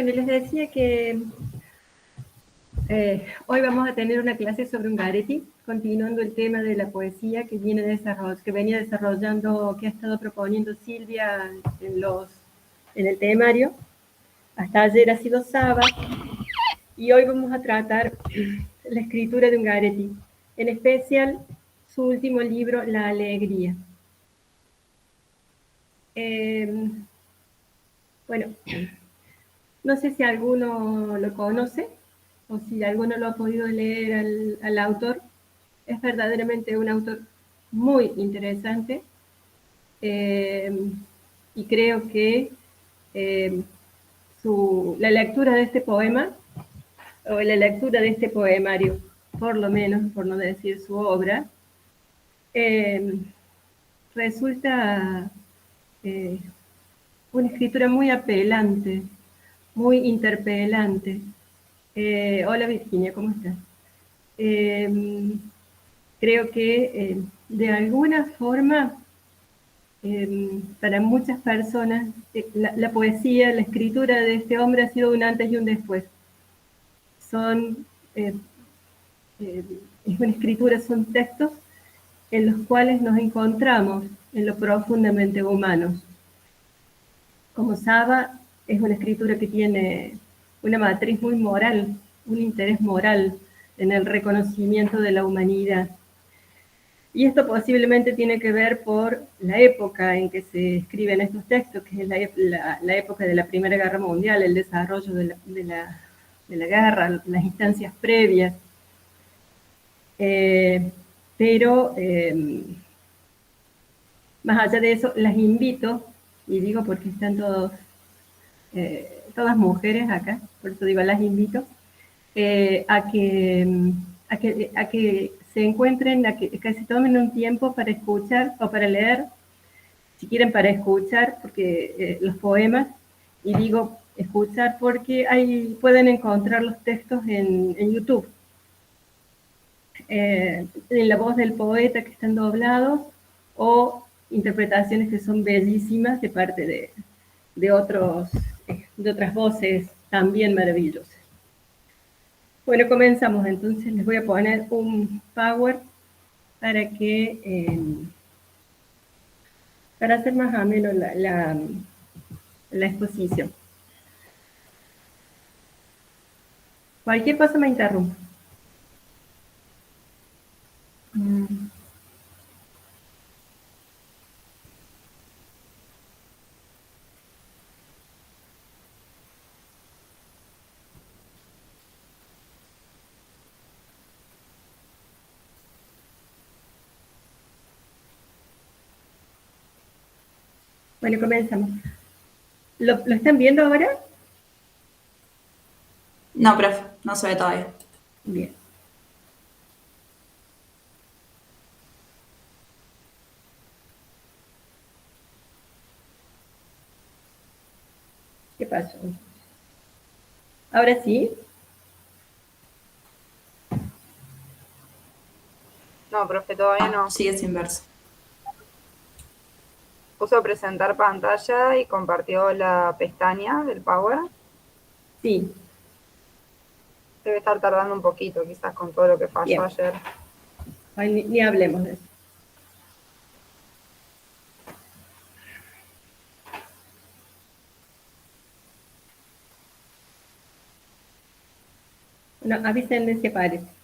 Bueno, les decía que hoy vamos a tener una clase sobre Ungaretti, continuando el tema de la poesía que venía desarrollando, que ha estado proponiendo Silvia en el temario. Hasta ayer ha sido Saba, y hoy vamos a tratar la escritura de Ungaretti, en especial su último libro, La Alegría. Bueno, no sé si alguno lo conoce o si alguno lo ha podido leer al autor. Es verdaderamente un autor muy interesante, y creo que la lectura de este poema, o la lectura de este poemario, por lo menos, por no decir su obra, resulta una escritura muy apelante, muy interpelante. Hola Virginia, ¿cómo estás? Creo que de alguna forma, para muchas personas, la poesía, la escritura de este hombre ha sido un antes y un después. Es una escritura, son textos en los cuales nos encontramos en lo profundamente humanos. Como Saba, es una escritura que tiene una matriz muy moral, un interés moral en el reconocimiento de la humanidad. Y esto posiblemente tiene que ver por la época en que se escriben estos textos, que es la época de la Primera Guerra Mundial, el desarrollo de la guerra, las instancias previas. Pero más allá de eso, las invito, y digo porque están todas mujeres acá, por eso digo las invito, a que se encuentren, a que se tomen un tiempo para escuchar o para leer, si quieren para escuchar, porque los poemas, y digo escuchar porque pueden encontrar los textos en YouTube, en la voz del poeta que están doblados, o interpretaciones que son bellísimas de parte de otras voces también maravillosas. Bueno, comenzamos entonces. Les voy a poner un power para hacer más ameno la exposición. Cualquier cosa me interrumpe. Bueno, comenzamos. ¿Lo están viendo ahora? No, profe, no se ve todavía. Bien. ¿Qué pasó? ¿Ahora sí? No, profe, todavía no. Sigue sin verse. Puso presentar pantalla y compartió la pestaña del Power. Sí. Debe estar tardando un poquito, quizás con todo lo que falló Bien. ayer. Ay, ni hablemos de eso. Bueno, avísenme si aparece.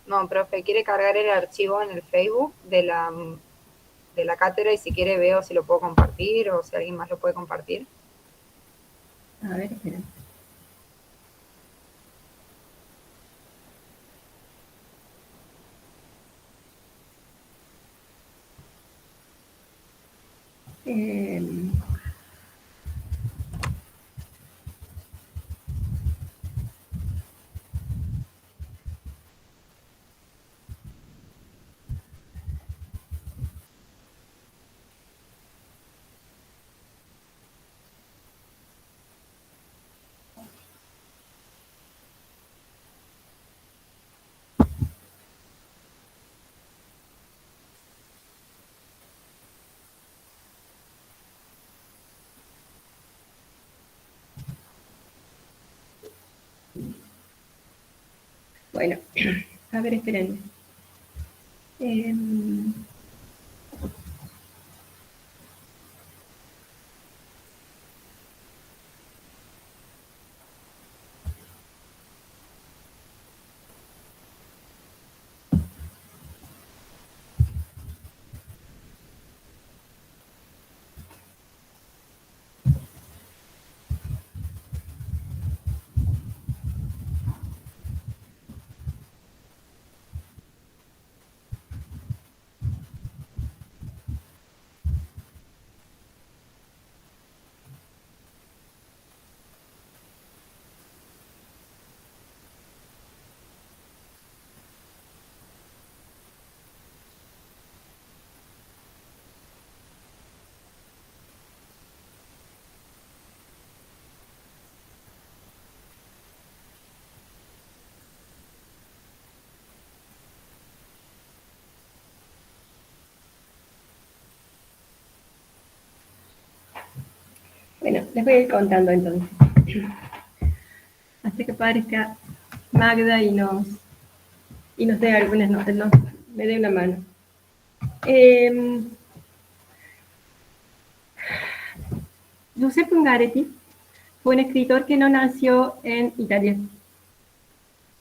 No, profe, quiere cargar el archivo en el Facebook de la cátedra y si quiere veo si lo puedo compartir o si alguien más lo puede compartir. A ver, esperen. Bueno, a ver, esperen. Bueno, les voy a ir contando entonces. Hasta que aparezca Magda y nos dé algunas notas, me dé una mano. Giuseppe Ungaretti fue un escritor que no nació en Italia.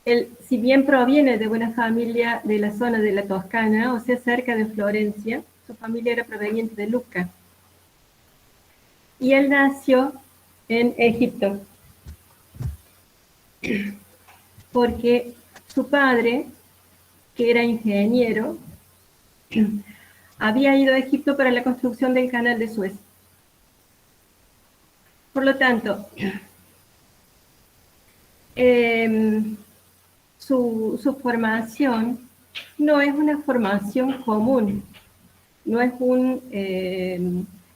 Él, si bien proviene de una familia de la zona de la Toscana, o sea, cerca de Florencia, su familia era proveniente de Lucca. Y él nació en Egipto, porque su padre, que era ingeniero, había ido a Egipto para la construcción del canal de Suez. Por lo tanto, su formación no es una formación común, no es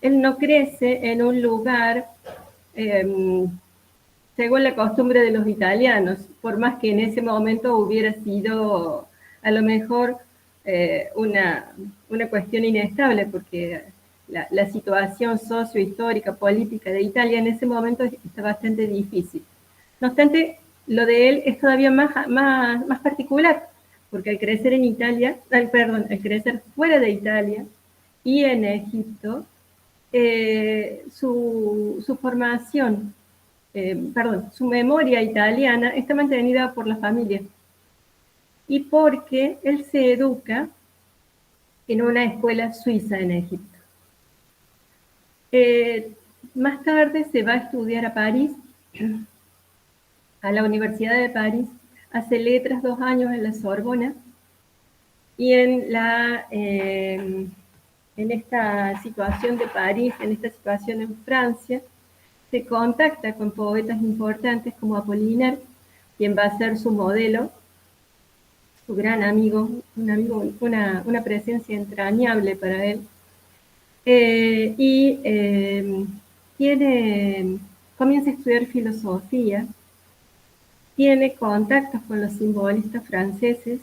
él no crece en un lugar según la costumbre de los italianos, por más que en ese momento hubiera sido a lo mejor una cuestión inestable, porque la situación sociohistórica, política de Italia en ese momento está bastante difícil. No obstante, lo de él es todavía más particular, porque al crecer en Italia, al crecer fuera de Italia y en Egipto, su formación, su memoria italiana está mantenida por la familia y porque él se educa en una escuela suiza en Egipto. Más tarde se va a estudiar a París, a la Universidad de París, hace letras 2 años en la Sorbona, y en esta situación de París, en esta situación en Francia, se contacta con poetas importantes como Apollinaire, quien va a ser su modelo, su gran amigo, una presencia entrañable para él. Comienza a estudiar filosofía, tiene contactos con los simbolistas franceses,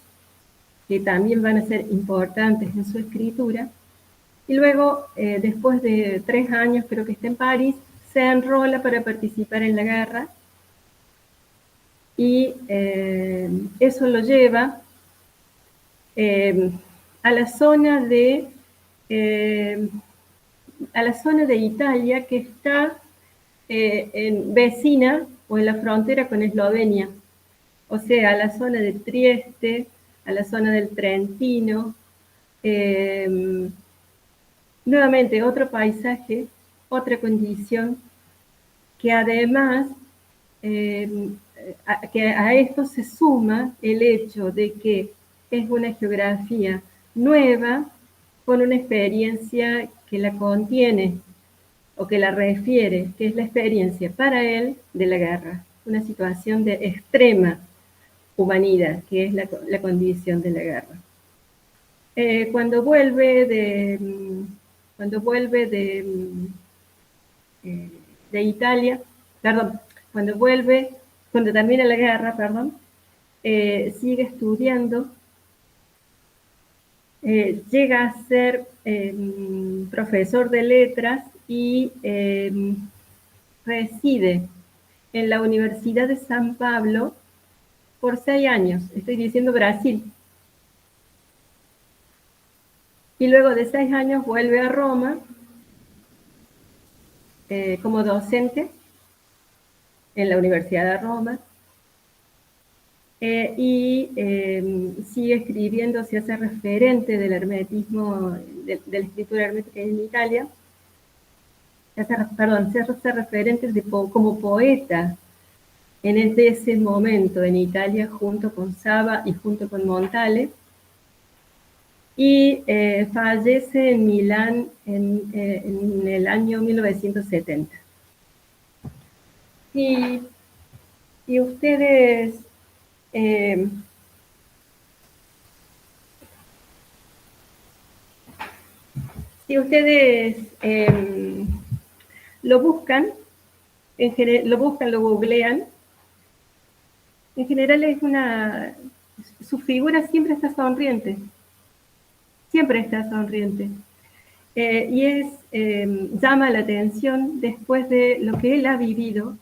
que también van a ser importantes en su escritura, y luego, después de 3 años, creo que está en París, se enrola para participar en la guerra, y eso lo lleva a la zona de Italia que está vecina o en la frontera con Eslovenia, o sea, a la zona de Trieste, a la zona del Trentino. Nuevamente, otro paisaje, otra condición, que además que a esto se suma el hecho de que es una geografía nueva con una experiencia que la contiene o que la refiere, que es la experiencia para él de la guerra, una situación de extrema humanidad, que es la condición de la guerra. Cuando vuelve de Italia, cuando termina la guerra, sigue estudiando, llega a ser profesor de letras y reside en la Universidad de San Pablo, por 6 años, estoy diciendo Brasil. Y luego de 6 años vuelve a Roma como docente en la Universidad de Roma y sigue escribiendo, se hace referente del hermetismo, de la escritura hermética en Italia, se hace referente como poeta en ese momento en Italia junto con Saba y junto con Montale, y fallece en Milán en el año 1970. Y ustedes si ustedes lo buscan, lo googlean, en general su figura siempre está sonriente. Siempre está sonriente. Llama la atención después de lo que él ha vivido,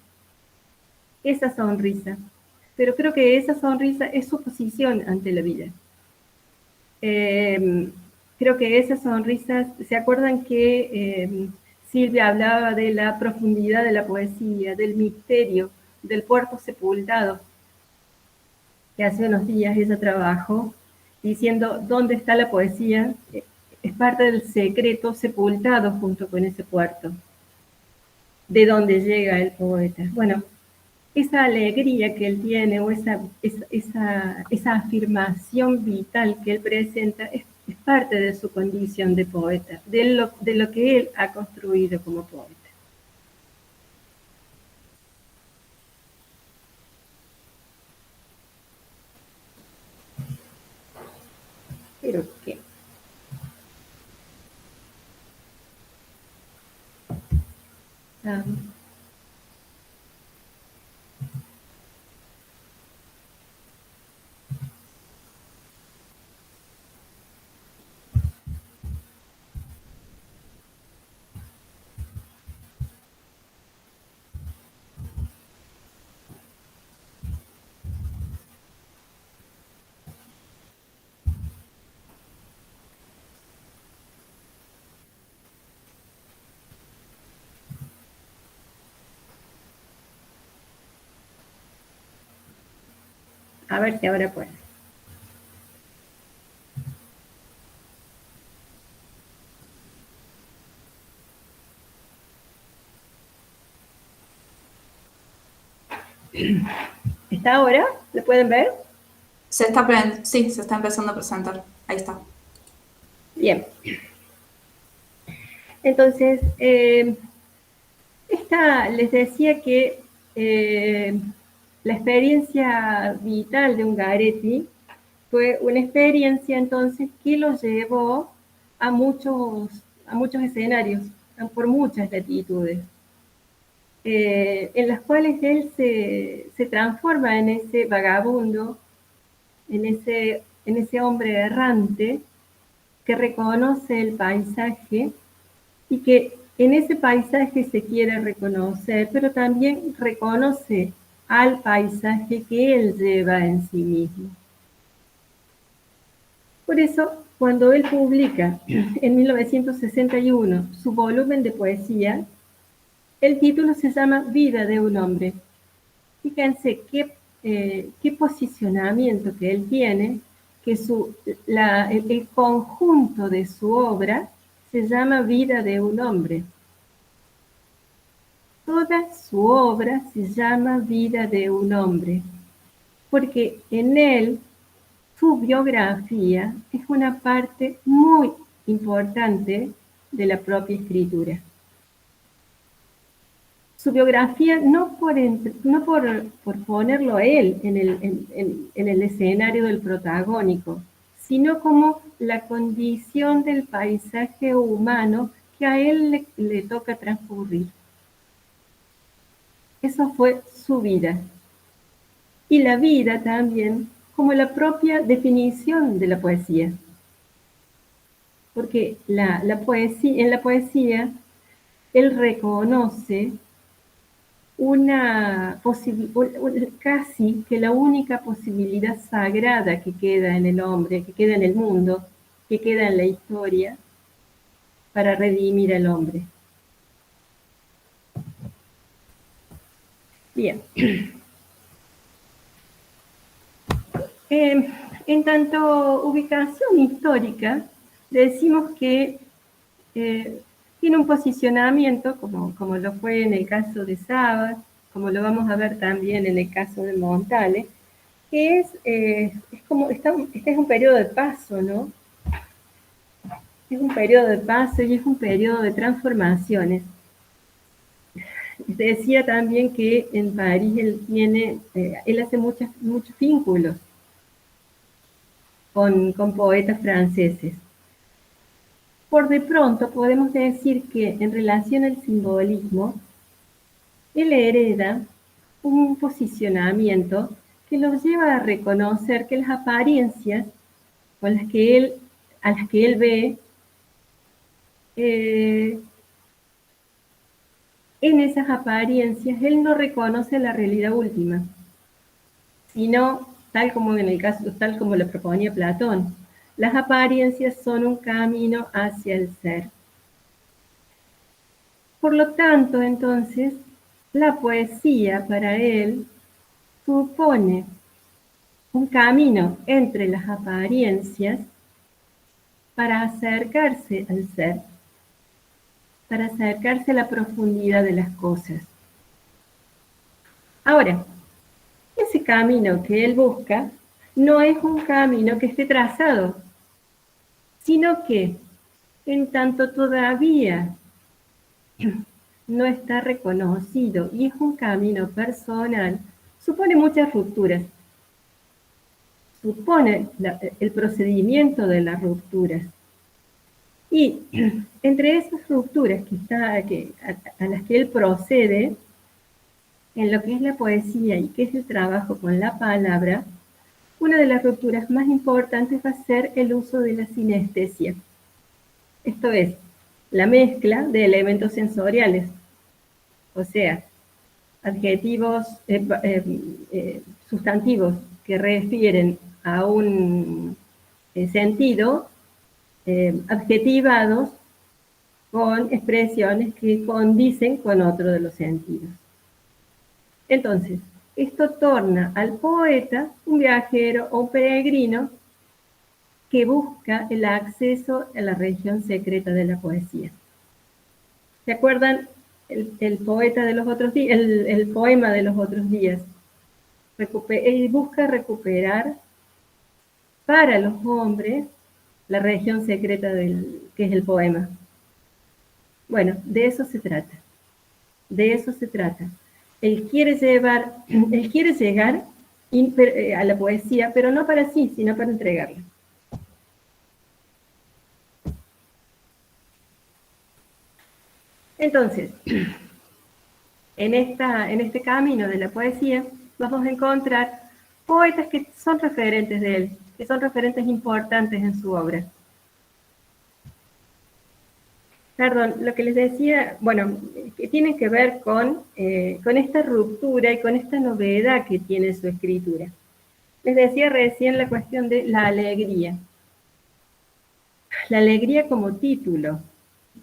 esa sonrisa. Pero creo que esa sonrisa es su posición ante la vida. Creo que esas sonrisas, ¿se acuerdan que Silvia hablaba de la profundidad de la poesía, del misterio, del puerto sepultado? Que hace unos días ella trabajó diciendo dónde está la poesía, es parte del secreto sepultado junto con ese puerto, de dónde llega el poeta. Bueno, esa alegría que él tiene o esa afirmación vital que él presenta es parte de su condición de poeta, de lo que él ha construido como poeta. Pero qué. A ver si ahora puedo. ¿Está ahora? ¿Lo pueden ver? Sí, se está empezando a presentar. Ahí está. Bien. Entonces, les decía que la experiencia vital de Ungaretti fue una experiencia entonces que lo llevó a muchos escenarios, por muchas latitudes, en las cuales él se transforma en ese vagabundo, en ese hombre errante que reconoce el paisaje y que en ese paisaje se quiere reconocer, pero también reconoce al paisaje que él lleva en sí mismo. Por eso, cuando él publica en 1961 su volumen de poesía, el título se llama Vida de un hombre. Fíjense qué posicionamiento que él tiene, que el conjunto de su obra se llama Vida de un hombre. Toda su obra se llama Vida de un hombre, porque en él su biografía es una parte muy importante de la propia escritura. Su biografía no por ponerlo a él en el escenario del protagónico, sino como la condición del paisaje humano que a él le toca transcurrir. Eso fue su vida. Y la vida también como la propia definición de la poesía. Porque en la poesía él reconoce casi que la única posibilidad sagrada que queda en el hombre, que queda en el mundo, que queda en la historia, para redimir al hombre. Bien. En tanto ubicación histórica, decimos que tiene un posicionamiento, como lo fue en el caso de Saba, como lo vamos a ver también en el caso de Montale, que es como, este es un periodo de paso, ¿no? Es un periodo de paso y es un periodo de transformaciones. Decía también que en París él hace muchos vínculos con poetas franceses. Por de pronto podemos decir que en relación al simbolismo, él hereda un posicionamiento que lo lleva a reconocer que las apariencias a las que él ve, en esas apariencias él no reconoce la realidad última, sino tal como lo proponía Platón. Las apariencias son un camino hacia el ser. Por lo tanto, entonces, la poesía para él supone un camino entre las apariencias para acercarse al ser, para acercarse a la profundidad de las cosas. Ahora, ese camino que él busca no es un camino que esté trazado, sino que en tanto todavía no está reconocido y es un camino personal, supone muchas rupturas. Supone el procedimiento de las rupturas. Y entre esas rupturas a las que él procede, en lo que es la poesía y que es el trabajo con la palabra, una de las rupturas más importantes va a ser el uso de la sinestesia. Esto es, la mezcla de elementos sensoriales, o sea, adjetivos, sustantivos que refieren a un sentido, adjetivados con expresiones que condicen con otro de los sentidos. Entonces, esto torna al poeta un viajero o un peregrino que busca el acceso a la región secreta de la poesía. ¿Se acuerdan el poema de los otros días? Él busca recuperar para los hombres la región secreta que es el poema. Bueno, de eso se trata. De eso se trata. Él quiere llegar a la poesía, pero no para sí, sino para entregarla. Entonces, en este camino de la poesía, vamos a encontrar poetas que son referentes de él, que son referentes importantes en su obra. Perdón, lo que les decía, bueno, que tiene que ver con esta ruptura y con esta novedad que tiene su escritura. Les decía recién la cuestión de la alegría. La alegría como título,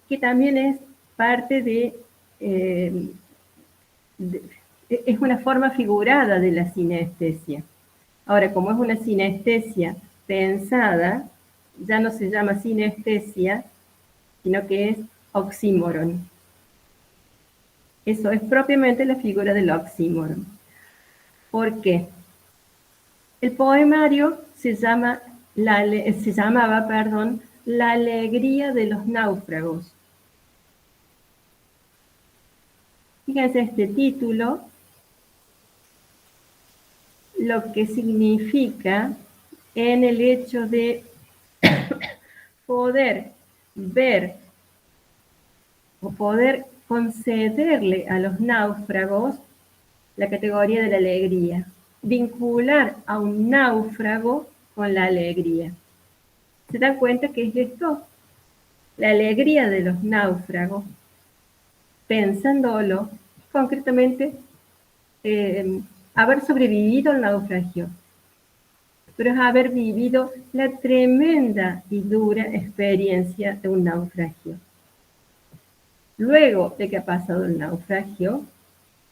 que también es parte es una forma figurada de la sinestesia. Ahora, como es una sinestesia pensada, ya no se llama sinestesia, sino que es oxímoron. Eso es propiamente la figura del oxímoron. ¿Por qué? El poemario se llamaba, La alegría de los náufragos. Fíjense este título, lo que significa en el hecho de poder ver o poder concederle a los náufragos la categoría de la alegría, vincular a un náufrago con la alegría. ¿Se dan cuenta qué es esto? La alegría de los náufragos, pensándolo, concretamente haber sobrevivido al naufragio, pero es haber vivido la tremenda y dura experiencia de un naufragio. Luego de que ha pasado el naufragio,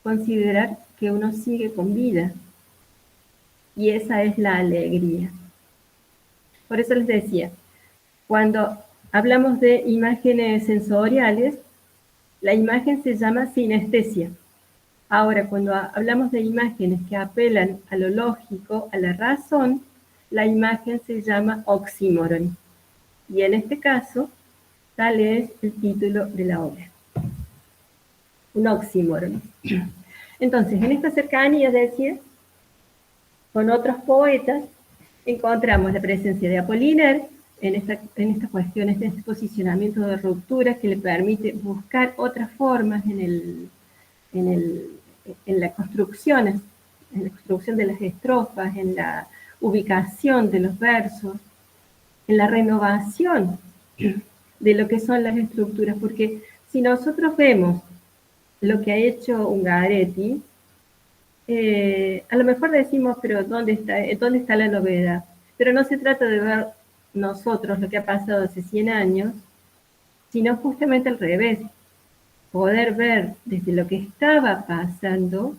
considerar que uno sigue con vida. Y esa es la alegría. Por eso les decía, cuando hablamos de imágenes sensoriales, la imagen se llama sinestesia. Ahora, cuando hablamos de imágenes que apelan a lo lógico, a la razón, la imagen se llama oxímoron. Y en este caso, tal es el título de la obra. Un oxímoron. Entonces, en esta cercanía, decía, con otros poetas, encontramos la presencia de Apollinaire en estas cuestiones de este posicionamiento de ruptura que le permite buscar otras formas en la construcción de las estrofas, en la ubicación de los versos, en la renovación de lo que son las estructuras, porque si nosotros vemos lo que ha hecho Ungaretti, a lo mejor decimos, pero ¿dónde está la novedad? Pero no se trata de ver nosotros lo que ha pasado hace 100 años, sino justamente al revés, poder ver desde lo que estaba pasando,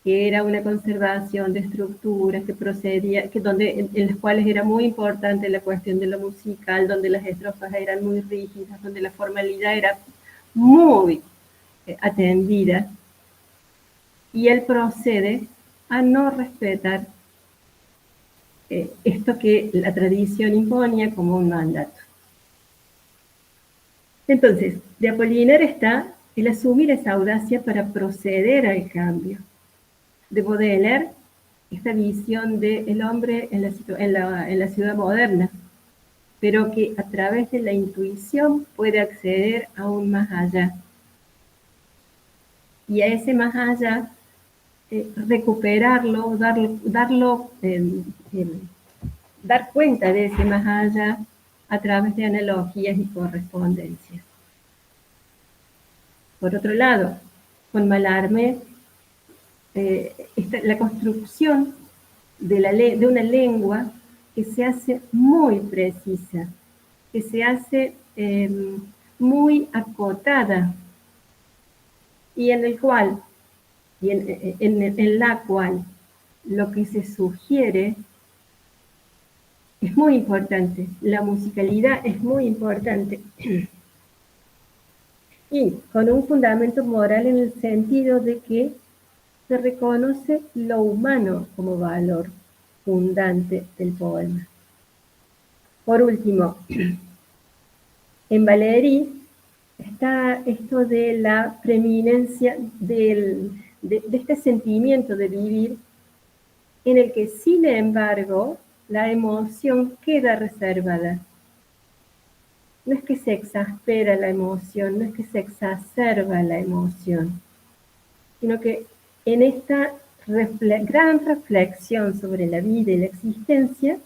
que era una conservación de estructuras que procedía, en las cuales era muy importante la cuestión de lo musical, donde las estrofas eran muy rígidas, donde la formalidad era muy atendida, y él procede a no respetar esto que la tradición imponía como un mandato. Entonces, de Apollinaire está el asumir esa audacia para proceder al cambio. De Baudelaire, esta visión del hombre en la ciudad moderna, pero que a través de la intuición puede acceder aún más allá. Y a ese más allá, recuperarlo, dar cuenta de ese más allá a través de analogías y correspondencias. Por otro lado, con Mallarmé, la construcción de una lengua que se hace muy precisa, que se hace muy acotada, y en la cual lo que se sugiere es muy importante, la musicalidad es muy importante, y con un fundamento moral en el sentido de que se reconoce lo humano como valor fundante del poema. Por último, en Valéry está esto de la preeminencia de este sentimiento de vivir, en el que, sin embargo, la emoción queda reservada. No es que se exaspera la emoción, no es que se exacerba la emoción, sino que en esta gran reflexión sobre la vida y la existencia,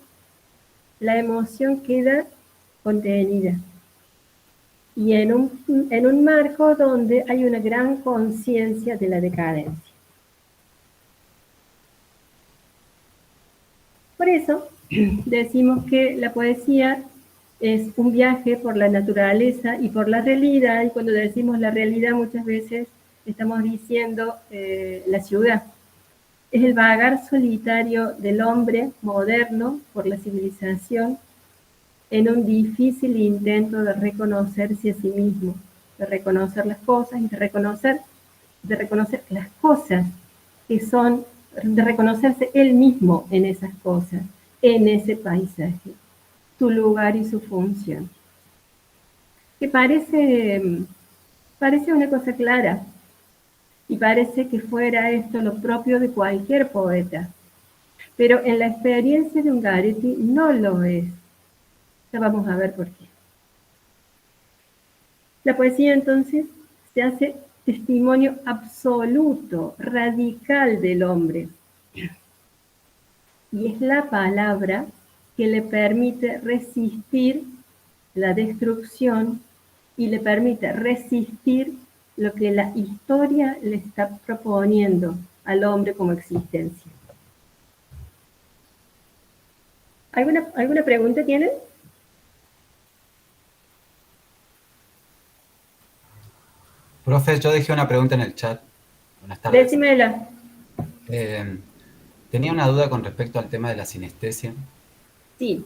la emoción queda contenida. Y en un marco donde hay una gran conciencia de la decadencia. Por eso decimos que la poesía es un viaje por la naturaleza y por la realidad, y cuando decimos la realidad muchas veces estamos diciendo la ciudad. Es el vagar solitario del hombre moderno por la civilización en un difícil intento de reconocerse a sí mismo, de reconocer las cosas y de reconocer las cosas que son, de reconocerse él mismo en esas cosas, en ese paisaje, su lugar y su función. Que parece una cosa clara, y parece que fuera esto lo propio de cualquier poeta, pero en la experiencia de Ungaretti no lo es. Ya vamos a ver por qué. La poesía entonces se hace testimonio absoluto, radical del hombre, y es la palabra que le permite resistir la destrucción y le permite resistir lo que la historia le está proponiendo al hombre como existencia. ¿Alguna pregunta tienen? Profe, yo dejé una pregunta en el chat. Buenas tardes. Decímela. Tenía una duda con respecto al tema de la sinestesia. Sí.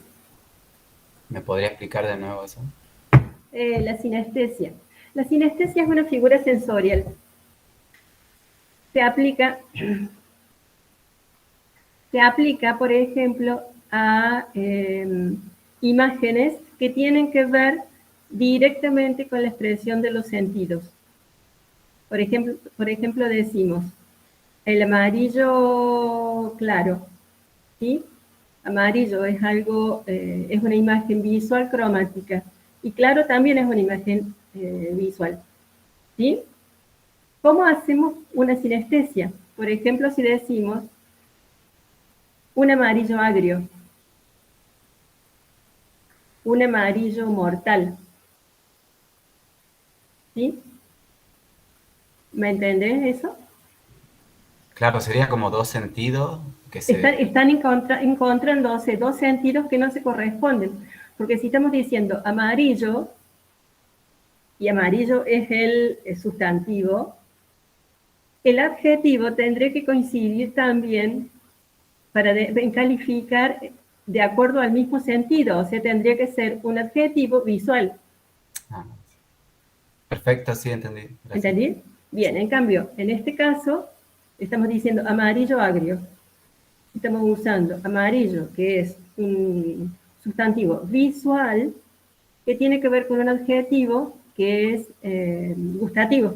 ¿Me podría explicar de nuevo eso? La sinestesia. La sinestesia es una figura sensorial. Se aplica, por ejemplo, a imágenes que tienen que ver directamente con la expresión de los sentidos. Por ejemplo, decimos el amarillo claro, ¿sí? Amarillo es algo, es una imagen visual cromática, y claro también es una imagen visual, ¿sí? ¿Cómo hacemos una sinestesia? Por ejemplo, si decimos un amarillo agrio, un amarillo mortal, ¿sí? ¿Me entendés eso? Claro, sería como dos sentidos que se... Están encontrándose dos sentidos que no se corresponden, porque si estamos diciendo amarillo, y amarillo es el sustantivo, el adjetivo tendría que coincidir también para calificar de acuerdo al mismo sentido, o sea, tendría que ser un adjetivo visual. Ah, perfecto, sí, entendí. Gracias. ¿Entendí? Bien, en cambio, en este caso, estamos diciendo amarillo agrio. Estamos usando amarillo, que es un sustantivo visual, que tiene que ver con un adjetivo que es gustativo.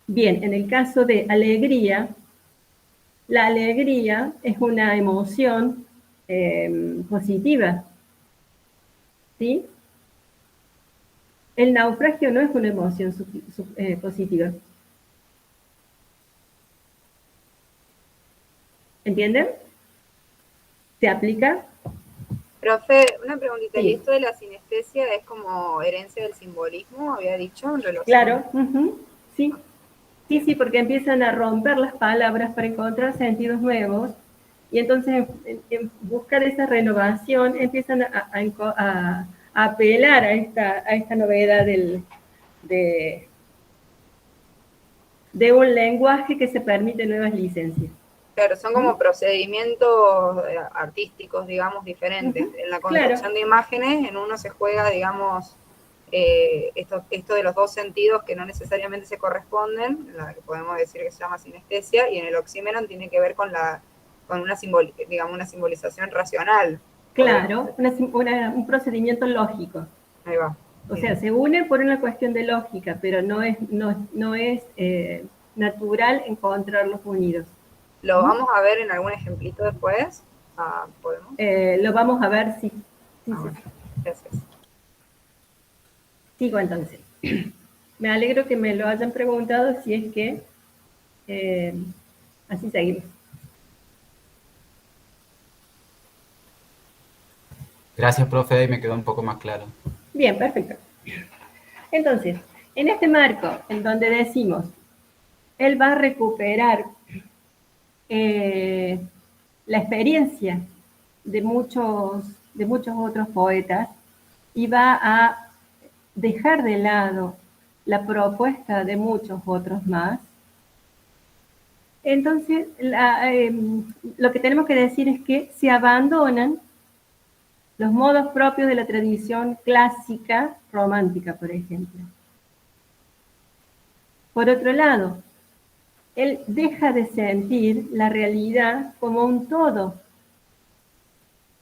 Bien, en el caso de alegría, la alegría es una emoción positiva, ¿sí? El naufragio no es una emoción positiva. ¿Entienden? ¿Se aplica? Profe, una preguntita, Sí. ¿y esto de la sinestesia es como herencia del simbolismo, había dicho, en relación? Claro, sí. Sí, porque empiezan a romper las palabras para encontrar sentidos nuevos, y entonces en buscar esa renovación empiezan a apelar a esta novedad de un lenguaje que se permite nuevas licencias. Claro, son como procedimientos artísticos, digamos, diferentes. En la construcción de imágenes, en uno se juega, digamos, esto de los dos sentidos que no necesariamente se corresponden, la que podemos decir que se llama sinestesia, y en el oxímeron tiene que ver con una simbolización racional. Claro, un procedimiento lógico. Ahí va. O sea, se une por una cuestión de lógica, pero no es natural encontrarlos unidos. ¿Lo vamos a ver en algún ejemplito después? ¿Podemos? Lo vamos a ver, sí. Bueno, gracias. Sigo entonces. Me alegro que me lo hayan preguntado, si es que así seguimos. Gracias, profe, ahí me quedó un poco más claro. Bien, perfecto. Entonces, en este marco, en donde decimos, él va a recuperar la experiencia de muchos otros poetas y va a dejar de lado la propuesta de muchos otros más. Entonces, lo que tenemos que decir es que se abandonan los modos propios de la tradición clásica romántica, por ejemplo. Por otro lado, él deja de sentir la realidad como un todo,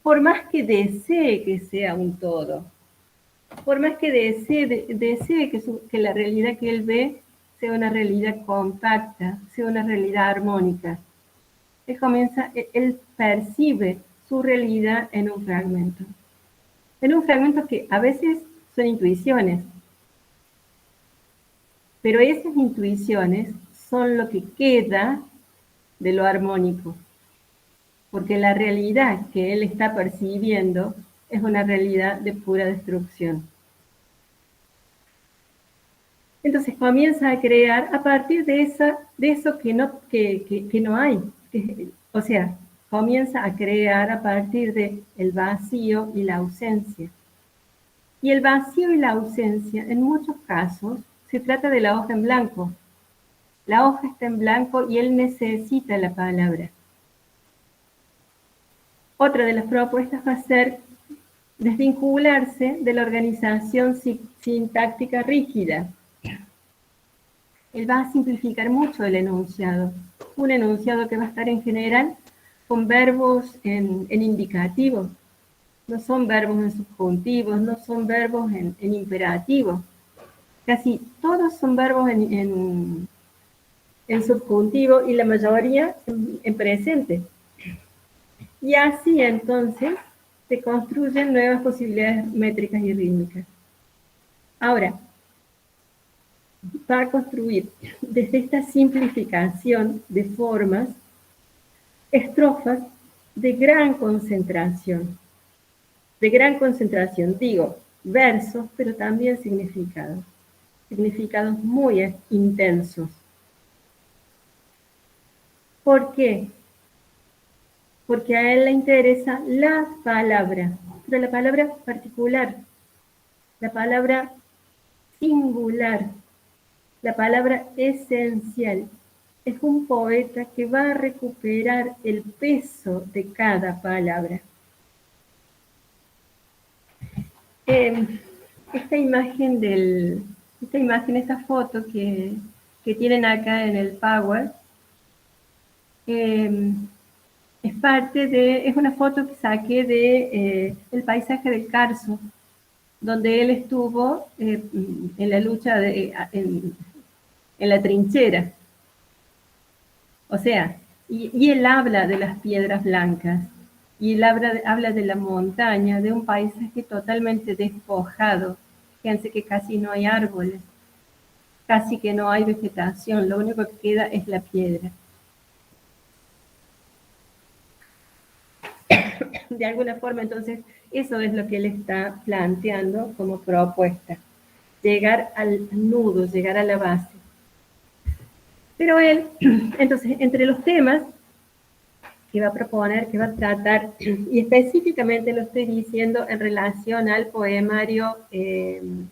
por más que desee que sea un todo, por más que desee que la realidad que él ve sea una realidad compacta, sea una realidad armónica. Él percibe su realidad en un fragmento que a veces son intuiciones, pero esas intuiciones son lo que queda de lo armónico, porque la realidad que él está percibiendo es una realidad de pura destrucción. Entonces comienza a crear a partir de eso que no hay. O sea, comienza a crear a partir de el vacío y la ausencia. Y el vacío y la ausencia, en muchos casos, se trata de la hoja en blanco. La hoja está en blanco y él necesita la palabra. Otra de las propuestas va a ser desvincularse de la organización sintáctica rígida. Él va a simplificar mucho el enunciado. Un enunciado que va a estar en general con verbos en indicativo. No son verbos en subjuntivos, no son verbos en imperativo. Casi todos son verbos en subjuntivo y la mayoría en presente. Y así entonces se construyen nuevas posibilidades métricas y rítmicas. Ahora, va a construir desde esta simplificación de formas estrofas de gran concentración. De gran concentración, digo, versos, pero también significados. Significados muy intensos. ¿Por qué? Porque a él le interesa la palabra, pero la palabra particular, la palabra singular, la palabra esencial. Es un poeta que va a recuperar el peso de cada palabra. Esta imagen, esta foto que tienen acá en el Power, es una foto que saqué de el paisaje del Carso, donde él estuvo en la lucha en la trinchera. O sea, y él habla de las piedras blancas, y él habla de la montaña, de un paisaje totalmente despojado. Fíjense que casi no hay árboles, casi que no hay vegetación, lo único que queda es la piedra. De alguna forma, entonces, eso es lo que él está planteando como propuesta. Llegar al nudo, llegar a la base. Pero él, entonces, entre los temas que va a proponer, que va a tratar, y específicamente lo estoy diciendo en relación al poemario de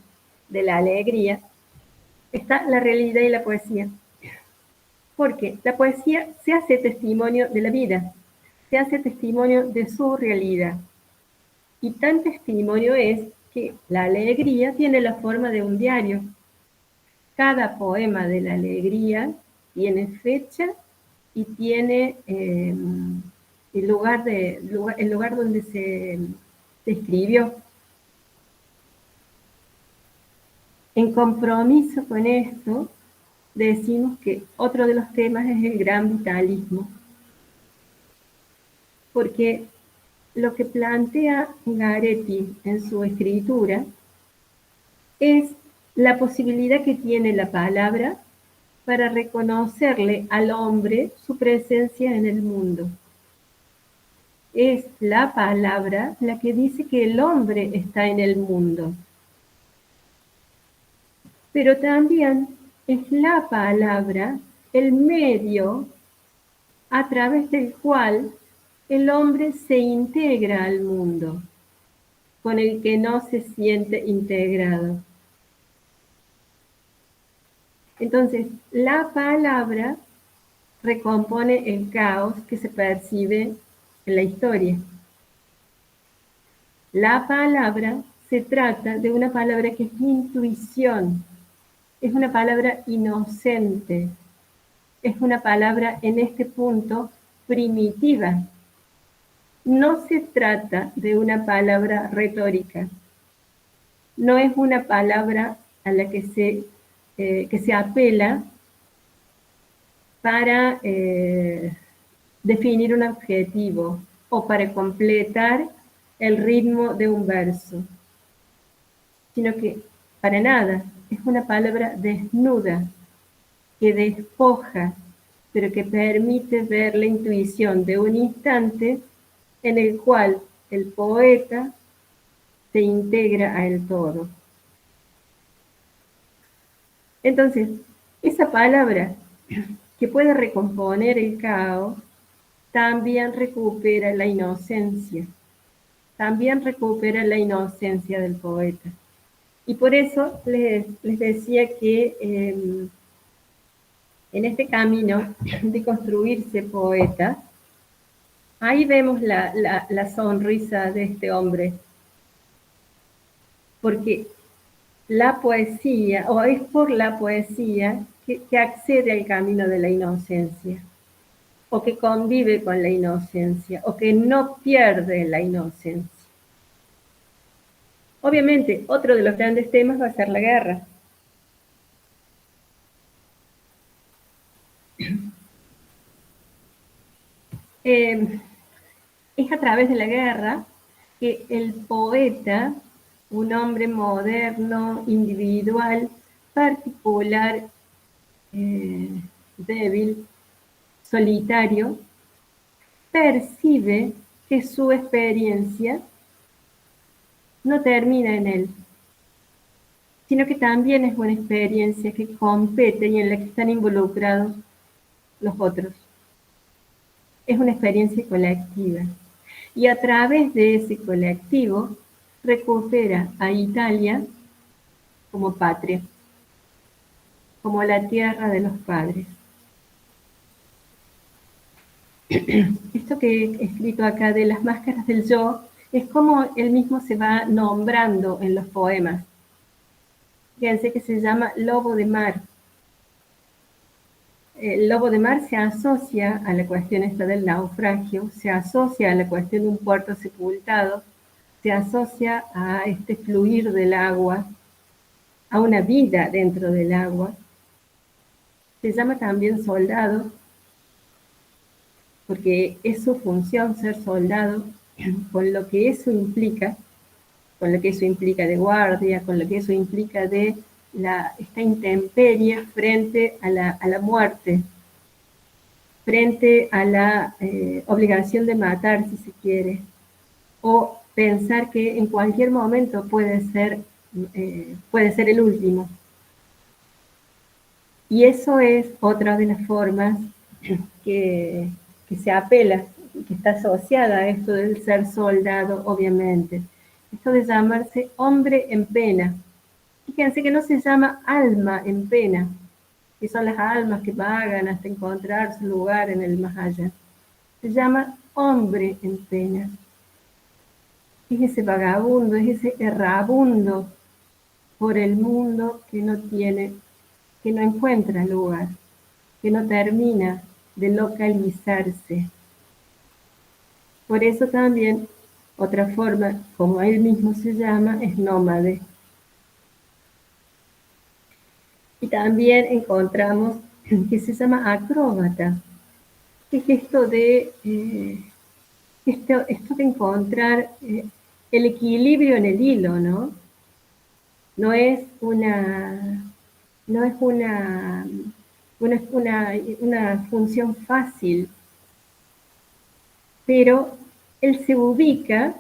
la alegría, está la realidad y la poesía. Porque la poesía se hace testimonio de la vida, se hace testimonio de su realidad. Y tan testimonio es que la alegría tiene la forma de un diario. Cada poema de la alegría tiene fecha y tiene el lugar donde se escribió. En compromiso con esto, decimos que otro de los temas es el gran vitalismo. Porque lo que plantea Garetti en su escritura es la posibilidad que tiene la palabra para reconocerle al hombre su presencia en el mundo. Es la palabra la que dice que el hombre está en el mundo. Pero también es la palabra el medio a través del cual el hombre se integra al mundo, con el que no se siente integrado. Entonces, la palabra recompone el caos que se percibe en la historia. La palabra se trata de una palabra que es intuición, es una palabra inocente, es una palabra en este punto primitiva. No se trata de una palabra retórica, no es una palabra a la que se apela para definir un objetivo o para completar el ritmo de un verso, sino que para nada, es una palabra desnuda, que despoja, pero que permite ver la intuición de un instante en el cual el poeta se integra al todo. Entonces, esa palabra que puede recomponer el caos, también recupera la inocencia. También recupera la inocencia del poeta. Y por eso les decía que en este camino de construirse poeta, ahí vemos la sonrisa de este hombre. Porque la poesía, o es por la poesía, que accede al camino de la inocencia, o que convive con la inocencia, o que no pierde la inocencia. Obviamente, otro de los grandes temas va a ser la guerra. Es a través de la guerra que el poeta, un hombre moderno, individual, particular, débil, solitario, percibe que su experiencia no termina en él, sino que también es una experiencia que compete y en la que están involucrados los otros. Es una experiencia colectiva. Y a través de ese colectivo recupera a Italia como patria, como la tierra de los padres. Esto que he escrito acá de las máscaras del yo es como él mismo se va nombrando en los poemas. Fíjense que se llama lobo de mar. El lobo de mar se asocia a la cuestión esta del naufragio, se asocia a la cuestión de un puerto sepultado, se asocia a este fluir del agua, a una vida dentro del agua. Se llama también soldado, porque es su función ser soldado, con lo que eso implica de guardia, con lo que eso implica de esta intemperie frente a la muerte, frente a la obligación de matar, si se quiere, o pensar que en cualquier momento puede ser el último. Y eso es otra de las formas que se apela, que está asociada a esto del ser soldado, obviamente. Esto de llamarse hombre en pena. Fíjense que no se llama alma en pena, que son las almas que vagan hasta encontrar su lugar en el más allá. Se llama hombre en pena. Es ese vagabundo, es ese errabundo por el mundo que no encuentra lugar, que no termina de localizarse. Por eso también, otra forma, como él mismo se llama, es nómade. Y también encontramos que se llama acróbata, que es esto de encontrar el equilibrio en el hilo, ¿no? No es una función fácil, pero él se ubica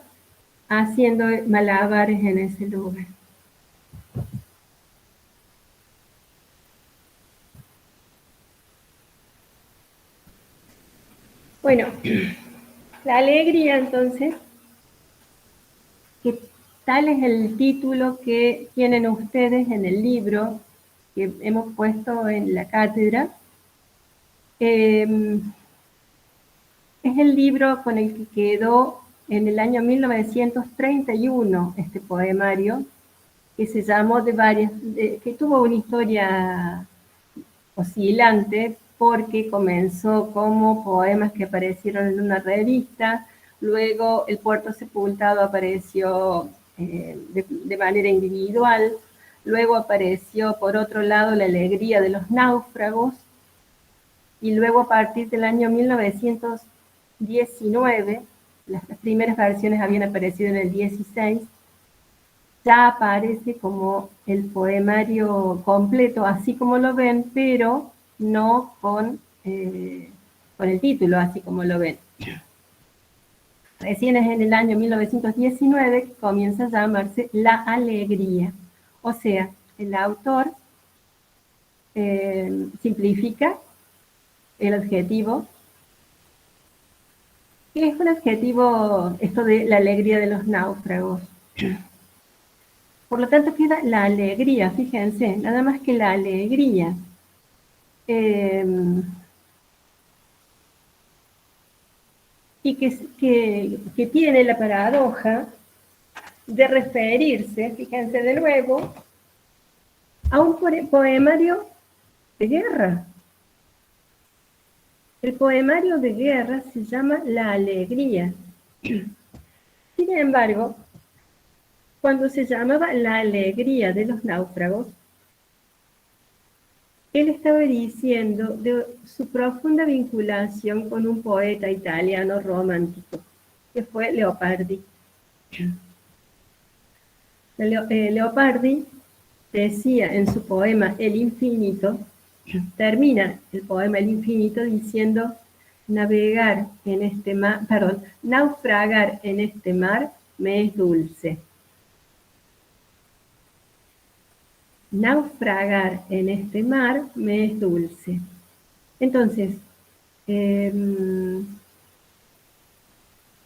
haciendo malabares en ese lugar. Bueno, la alegría entonces, que tal es el título que tienen ustedes en el libro que hemos puesto en la cátedra, es el libro con el que quedó en el año 1931 este poemario, que se llamó que tuvo una historia oscilante, porque comenzó como poemas que aparecieron en una revista, luego El puerto sepultado apareció de manera individual, luego apareció por otro lado La alegría de los náufragos, y luego a partir del año 1919, las primeras versiones habían aparecido en el 16, ya aparece como el poemario completo, así como lo ven, pero no con el título, así como lo ven. Recién es en el año 1919 que comienza a llamarse La alegría. O sea, el autor simplifica el adjetivo, que es un adjetivo, esto de la alegría de los náufragos. Por lo tanto queda la alegría, fíjense, nada más que la alegría. Y que tiene la paradoja de referirse, fíjense de nuevo, a un poemario de guerra. El poemario de guerra se llama La Alegría. Sin embargo, cuando se llamaba La Alegría de los náufragos, él estaba diciendo de su profunda vinculación con un poeta italiano romántico, que fue Leopardi. Leopardi decía en su poema El Infinito, termina el poema El Infinito diciendo: naufragar en este mar me es dulce. Naufragar en este mar me es dulce. Entonces,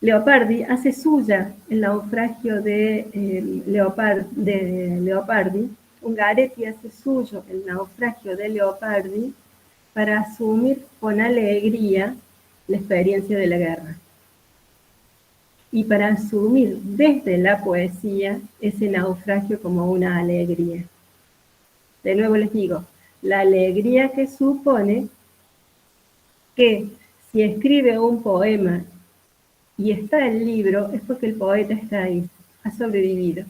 Leopardi hace suya el naufragio de Leopardi. Ungaretti hace suyo el naufragio de Leopardi para asumir con alegría la experiencia de la guerra. Y para asumir desde la poesía ese naufragio como una alegría. De nuevo les digo, la alegría que supone que si escribe un poema y está el libro, es porque el poeta está ahí, ha sobrevivido.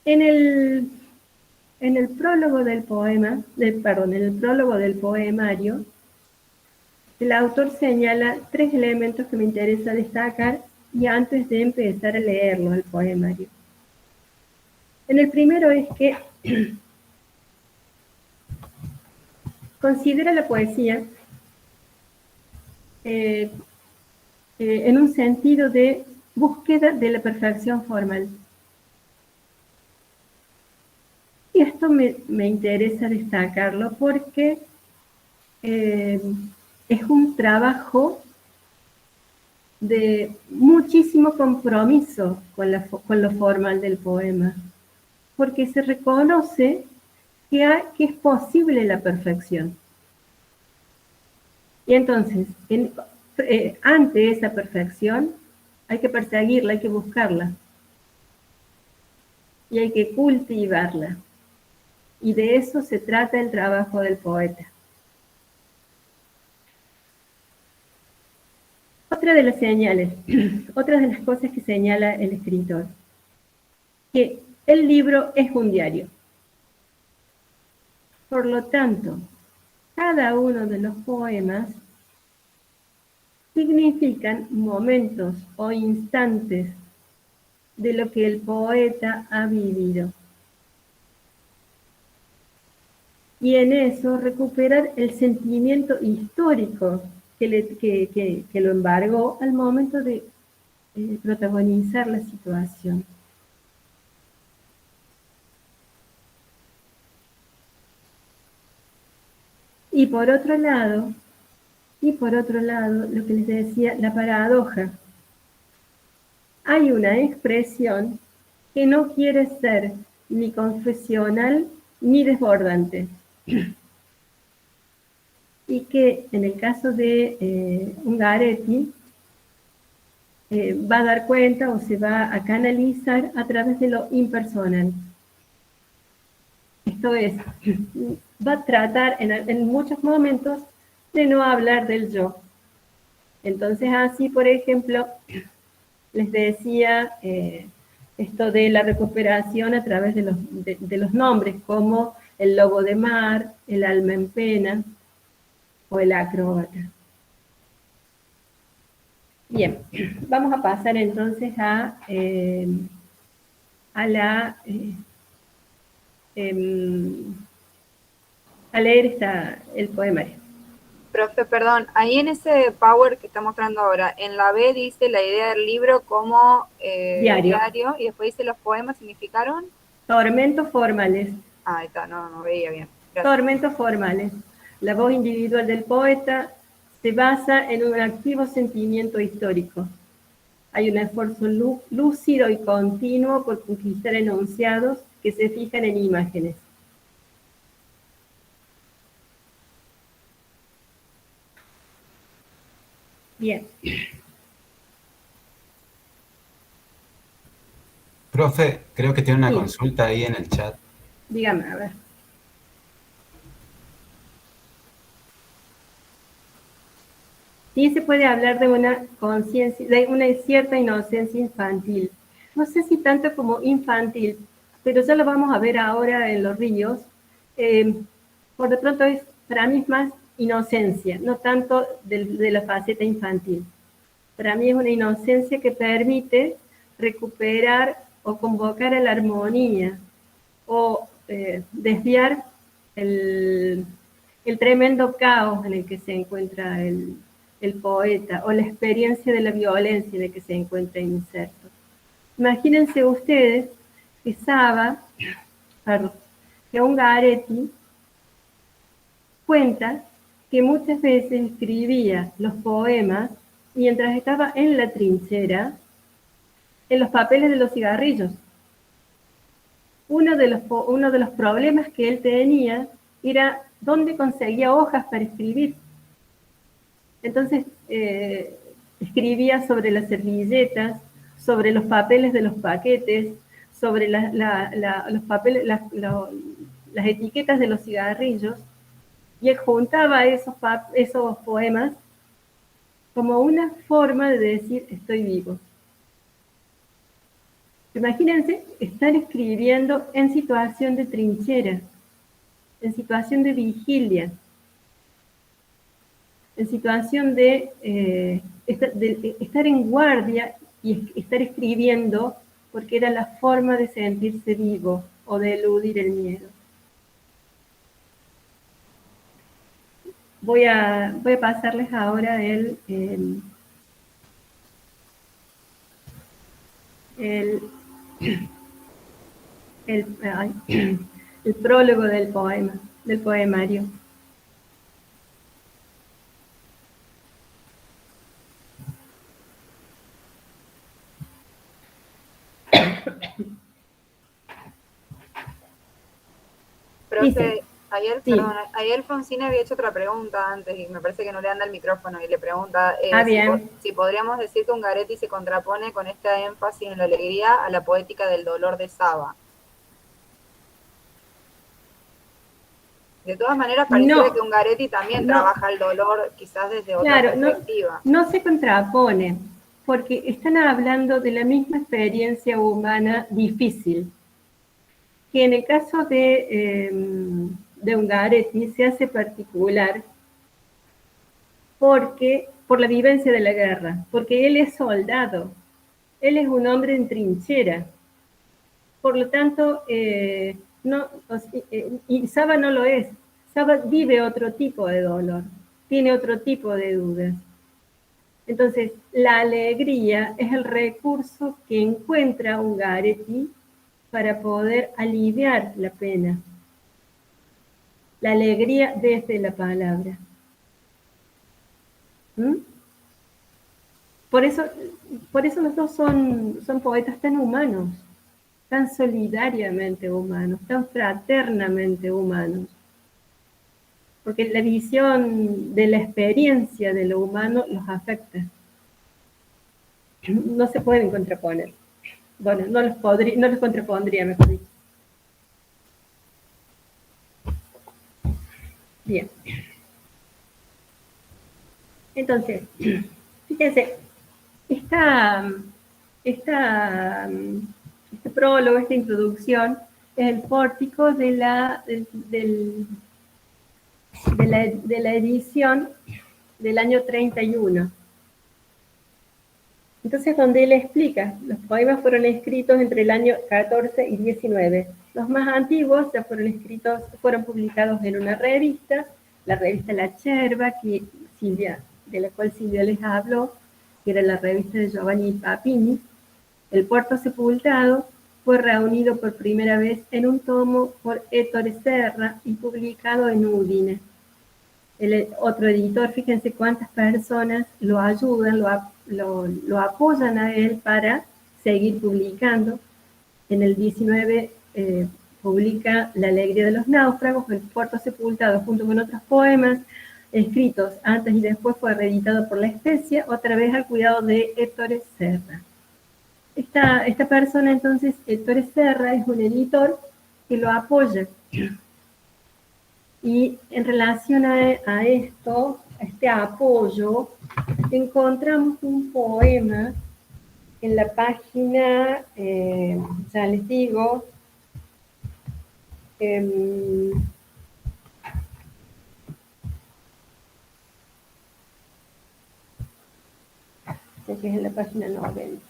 En el prólogo del poema, en el prólogo del poemario, el autor señala 3 elementos que me interesa destacar y antes de empezar a leerlo, el poemario. En el primero es que considera la poesía en un sentido de búsqueda de la perfección formal. Y esto me interesa destacarlo porque es un trabajo de muchísimo compromiso con lo formal del poema, porque se reconoce que es posible la perfección. Y entonces, ante esa perfección, hay que perseguirla, hay que buscarla. Y hay que cultivarla. Y de eso se trata el trabajo del poeta. Otra de las señales, otra de las cosas que señala el escritor, que el libro es un diario. Por lo tanto, cada uno de los poemas significan momentos o instantes de lo que el poeta ha vivido. Y en eso recuperar el sentimiento histórico que lo embargó al momento de protagonizar la situación. Y por otro lado, lo que les decía, la paradoja. Hay una expresión que no quiere ser ni confesional ni desbordante. Y que en el caso de Ungaretti va a dar cuenta o se va a canalizar a través de lo impersonal. Esto es, va a tratar en muchos momentos de no hablar del yo. Entonces así, por ejemplo, les decía esto de la recuperación a través de los nombres, como el lobo de mar, el alma en pena o el acróbata. Bien, vamos a pasar entonces a leer el poemario. Profe, perdón, ahí en ese Power que está mostrando ahora, en la B dice la idea del libro como diario y después dice los poemas significaron. Tormentos formales. Ahí está, no veía bien. Gracias. Tormentos formales. La voz individual del poeta se basa en un activo sentimiento histórico. Hay un esfuerzo lúcido y continuo por conquistar enunciados que se fijan en imágenes. Bien. Profe, creo que tiene una Sí. consulta ahí en el chat. Dígame, a ver. Sí se puede hablar de una conciencia, de una cierta inocencia infantil. No sé si tanto como infantil, pero ya lo vamos a ver ahora en los ríos. Por de pronto para mí es más inocencia, no tanto de la faceta infantil. Para mí es una inocencia que permite recuperar o convocar a la armonía o desviar el tremendo caos en el que se encuentra el poeta o la experiencia de la violencia en la que se encuentra inserto. Imagínense ustedes que que Ungaretti cuenta que muchas veces escribía los poemas mientras estaba en la trinchera, en los papeles de los cigarrillos. Uno de los problemas que él tenía era dónde conseguía hojas para escribir. Entonces, escribía sobre las servilletas, sobre los papeles de los paquetes, sobre los papeles, las etiquetas de los cigarrillos, y él juntaba esos poemas como una forma de decir, estoy vivo. Imagínense estar escribiendo en situación de trinchera, en situación de vigilia, en situación de estar en guardia y estar escribiendo porque era la forma de sentirse vivo o de eludir el miedo. Voy a pasarles ahora el prólogo del poemario. Profe, ayer Fonsina había hecho otra pregunta antes y me parece que no le anda el micrófono y le pregunta si podríamos decir que Ungaretti se contrapone con esta énfasis en la alegría a la poética del dolor de Saba. De todas maneras, pareciera que Ungaretti también trabaja el dolor quizás desde otra perspectiva. No se contrapone, porque están hablando de la misma experiencia humana difícil, que en el caso de Ungaretti se hace particular por la vivencia de la guerra, porque él es soldado, él es un hombre en trinchera, por lo tanto, y Saba no lo es. Saba vive otro tipo de dolor, tiene otro tipo de dudas. Entonces, la alegría es el recurso que encuentra Ungaretti para poder aliviar la pena. La alegría desde la palabra. Por eso los dos son poetas tan humanos, tan solidariamente humanos, tan fraternamente humanos. Porque la visión de la experiencia de lo humano los afecta. No se pueden contraponer. Bueno, no los contrapondría, mejor dicho. Bien. Entonces, fíjense, este prólogo, esta introducción, es el pórtico de la edición del año 31. Entonces, donde él explica, los poemas fueron escritos entre el año 14 y 19. Los más antiguos ya fueron publicados en una revista, la revista La Cherba, de la cual Silvia les habló, que era la revista de Giovanni Papini. El Puerto Sepultado fue reunido por primera vez en un tomo por Ettore Serra y publicado en Udine. El otro editor, fíjense cuántas personas lo ayudan, lo apoyan a él para seguir publicando. En el 19 publica La alegría de los náufragos, El puerto sepultado, junto con otros poemas escritos antes y después fue reeditado por La Especia, otra vez al cuidado de Ettore Serra. Esta persona entonces, Ettore Serra, es un editor que lo apoya. Y en relación a esto, a este apoyo, encontramos un poema en la página, ya les digo, sé que es en la página 90.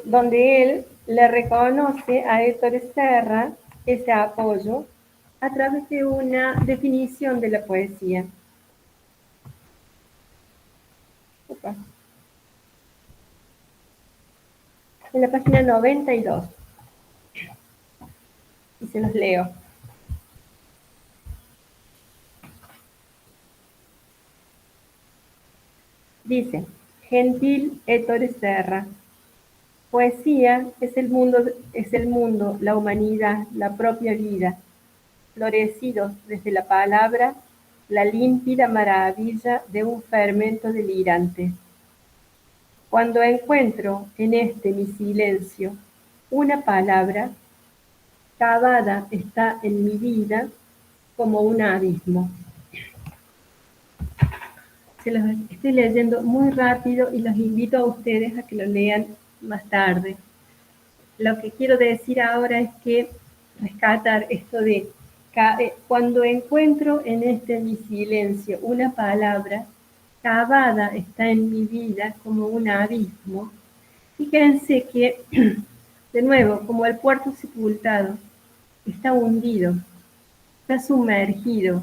Donde él le reconoce a Ettore Serra ese apoyo a través de una definición de la poesía. Opa. En la página 92. Y se los leo. Dice: gentil Ettore Serra, poesía es el mundo, la humanidad, la propia vida, florecidos desde la palabra, la límpida maravilla de un fermento delirante. Cuando encuentro en este mi silencio una palabra, cavada está en mi vida como un abismo. Se los estoy leyendo muy rápido y los invito a ustedes a que lo lean más tarde. Lo que quiero decir ahora es que rescatar esto de cuando encuentro en este mi silencio una palabra, cavada está en mi vida como un abismo. Fíjense que, de nuevo, como el puerto sepultado, está hundido, está sumergido,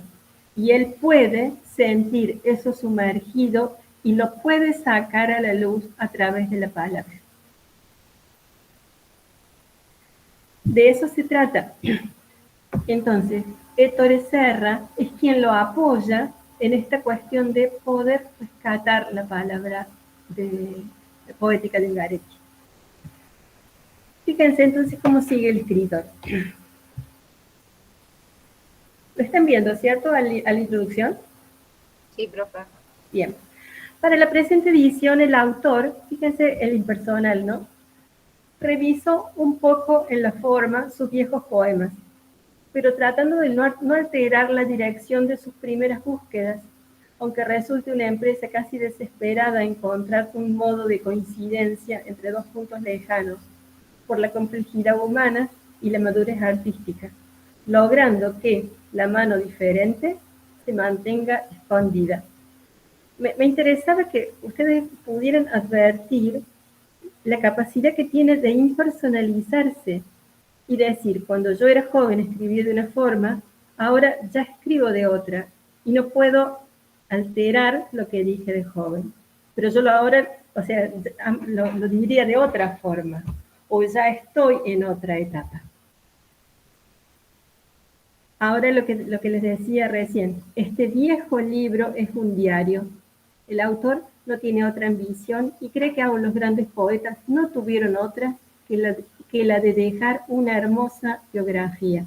y él puede sentir eso sumergido y lo puede sacar a la luz a través de la palabra. De eso se trata. Entonces, Ettore Serra es quien lo apoya en esta cuestión de poder rescatar la palabra de poética de Ungaretti. Fíjense entonces cómo sigue el escritor. ¿Lo están viendo, cierto, a la introducción? Sí, profe. Bien. Para la presente edición, el autor, fíjense el impersonal, ¿no? Revisó un poco en la forma sus viejos poemas, pero tratando de no alterar la dirección de sus primeras búsquedas, aunque resulte una empresa casi desesperada encontrar un modo de coincidencia entre dos puntos lejanos, por la complejidad humana y la madurez artística, logrando que la mano diferente se mantenga escondida. Me interesaba que ustedes pudieran advertir la capacidad que tiene de impersonalizarse y decir, cuando yo era joven escribí de una forma, ahora ya escribo de otra y no puedo alterar lo que dije de joven. Pero yo ahora, o sea, lo diría de otra forma, o ya estoy en otra etapa. Ahora lo que les decía recién, este viejo libro es un diario. El autor no tiene otra ambición y cree que aún los grandes poetas no tuvieron otra que la de dejar una hermosa biografía.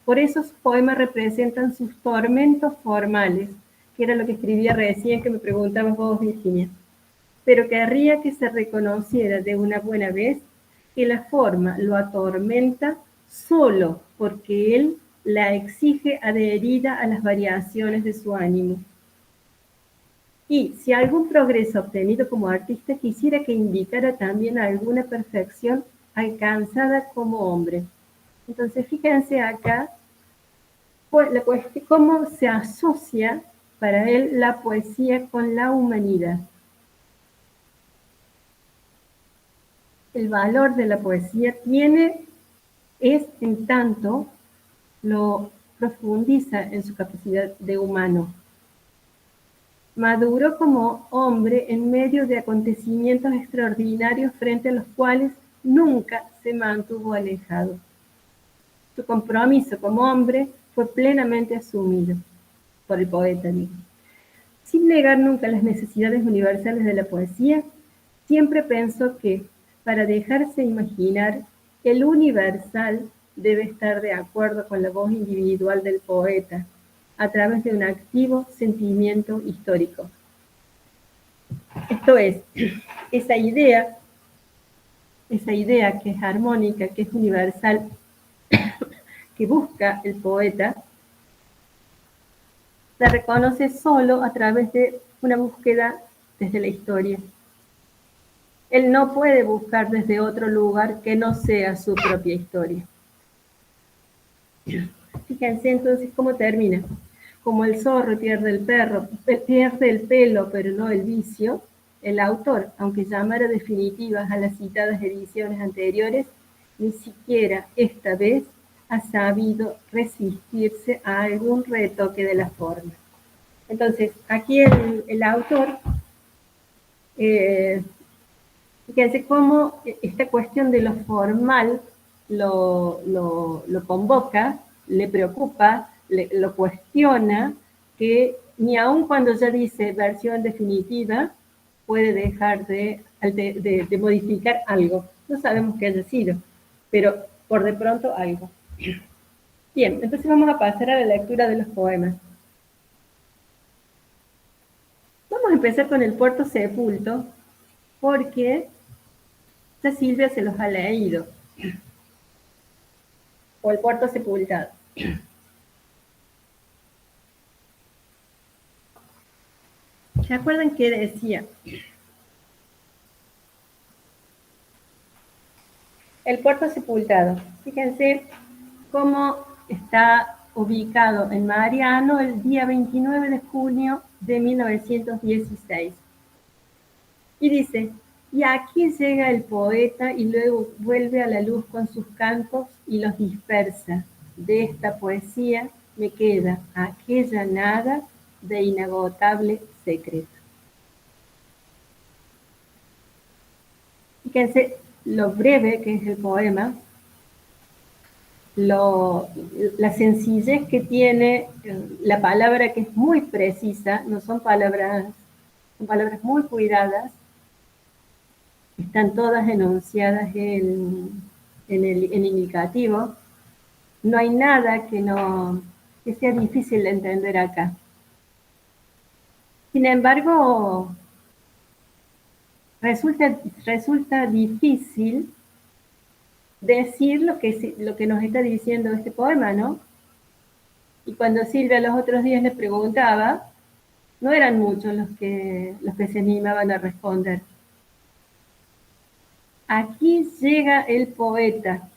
Por eso sus poemas representan sus tormentos formales, que era lo que escribía recién que me preguntabas vos, Virginia. Pero querría que se reconociera de una buena vez que la forma lo atormenta solo porque él la exige adherida a las variaciones de su ánimo. Y si algún progreso obtenido como artista quisiera que indicara también alguna perfección alcanzada como hombre. Entonces, fíjense acá la cuestión, cómo se asocia para él la poesía con la humanidad. El valor de la poesía es en tanto lo profundiza en su capacidad de humano. maduró como hombre en medio de acontecimientos extraordinarios frente a los cuales nunca se mantuvo alejado. Su compromiso como hombre fue plenamente asumido por el poeta, digo. Sin negar nunca las necesidades universales de la poesía, siempre pensó que, para dejarse imaginar, el universal debe estar de acuerdo con la voz individual del poeta, a través de un activo sentimiento histórico. Esto es, esa idea que es armónica, que es universal, que busca el poeta, la reconoce solo a través de una búsqueda desde la historia. Él no puede buscar desde otro lugar que no sea su propia historia. Fíjense entonces cómo termina. Como el zorro pierde el pelo, pero no el vicio, el autor, aunque llamara definitivas a las citadas ediciones anteriores, ni siquiera esta vez ha sabido resistirse a algún retoque de la forma. Entonces, aquí el autor, fíjense cómo esta cuestión de lo formal lo convoca, le preocupa, lo cuestiona, que ni aun cuando ya dice versión definitiva, puede dejar de modificar algo. No sabemos qué haya sido, pero por de pronto algo. Bien, entonces vamos a pasar a la lectura de los poemas. Vamos a empezar con el Puerto Sepulto, porque ya Silvia se los ha leído. O el Puerto Sepultado. ¿Se acuerdan qué decía? El Puerto Sepultado. Fíjense cómo está ubicado en Mariano el día 29 de junio de 1916. Y dice, y aquí llega el poeta y luego vuelve a la luz con sus cantos y los dispersa. De esta poesía me queda aquella nada de inagotable secreto. Fíjense lo breve que es el poema, la sencillez que tiene, la palabra que es muy precisa, no son palabras muy cuidadas, están todas enunciadas en indicativo. No hay nada que sea difícil de entender acá. Sin embargo, resulta difícil decir lo que nos está diciendo este poema, ¿no? Y cuando Silvia los otros días le preguntaba, no eran muchos los que se animaban a responder. Aquí llega el poeta.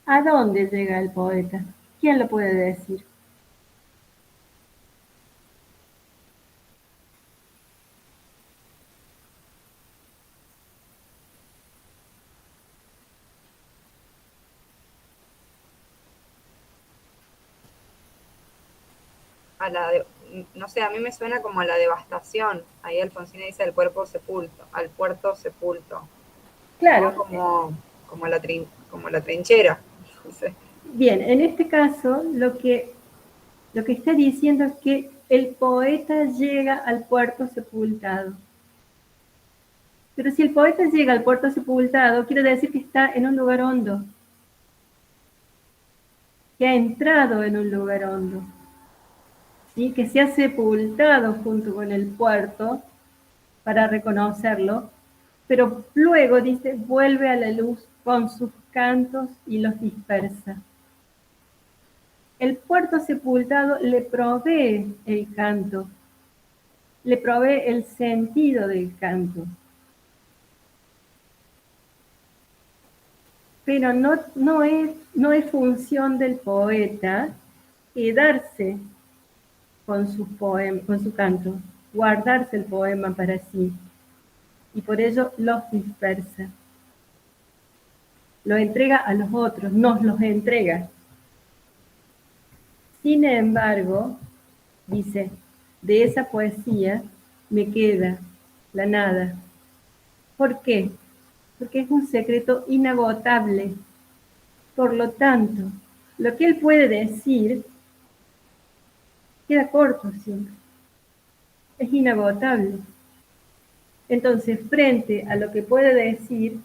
¿A dónde llega el poeta? ¿Quién lo puede decir? No sé, a mí me suena como a la devastación. Ahí Alfonsina dice al puerto sepulto. Claro. ¿No? Como la trinchera. No sé. Bien, en este caso lo que está diciendo es que el poeta llega al puerto sepultado. Pero si el poeta llega al puerto sepultado, quiere decir que está en un lugar hondo, que ha entrado en un lugar hondo, ¿sí? Que se ha sepultado junto con el puerto para reconocerlo, pero luego dice, vuelve a la luz con sus cantos y los dispersa. El puerto sepultado le provee el canto, le provee el sentido del canto. Pero no es función del poeta quedarse con su canto, guardarse el poema para sí, y por ello los dispersa. Lo entrega a los otros, nos los entrega. Sin embargo, dice, de esa poesía me queda la nada. ¿Por qué? Porque es un secreto inagotable. Por lo tanto, lo que él puede decir queda corto siempre. Es inagotable. Entonces, frente a lo que puede decir,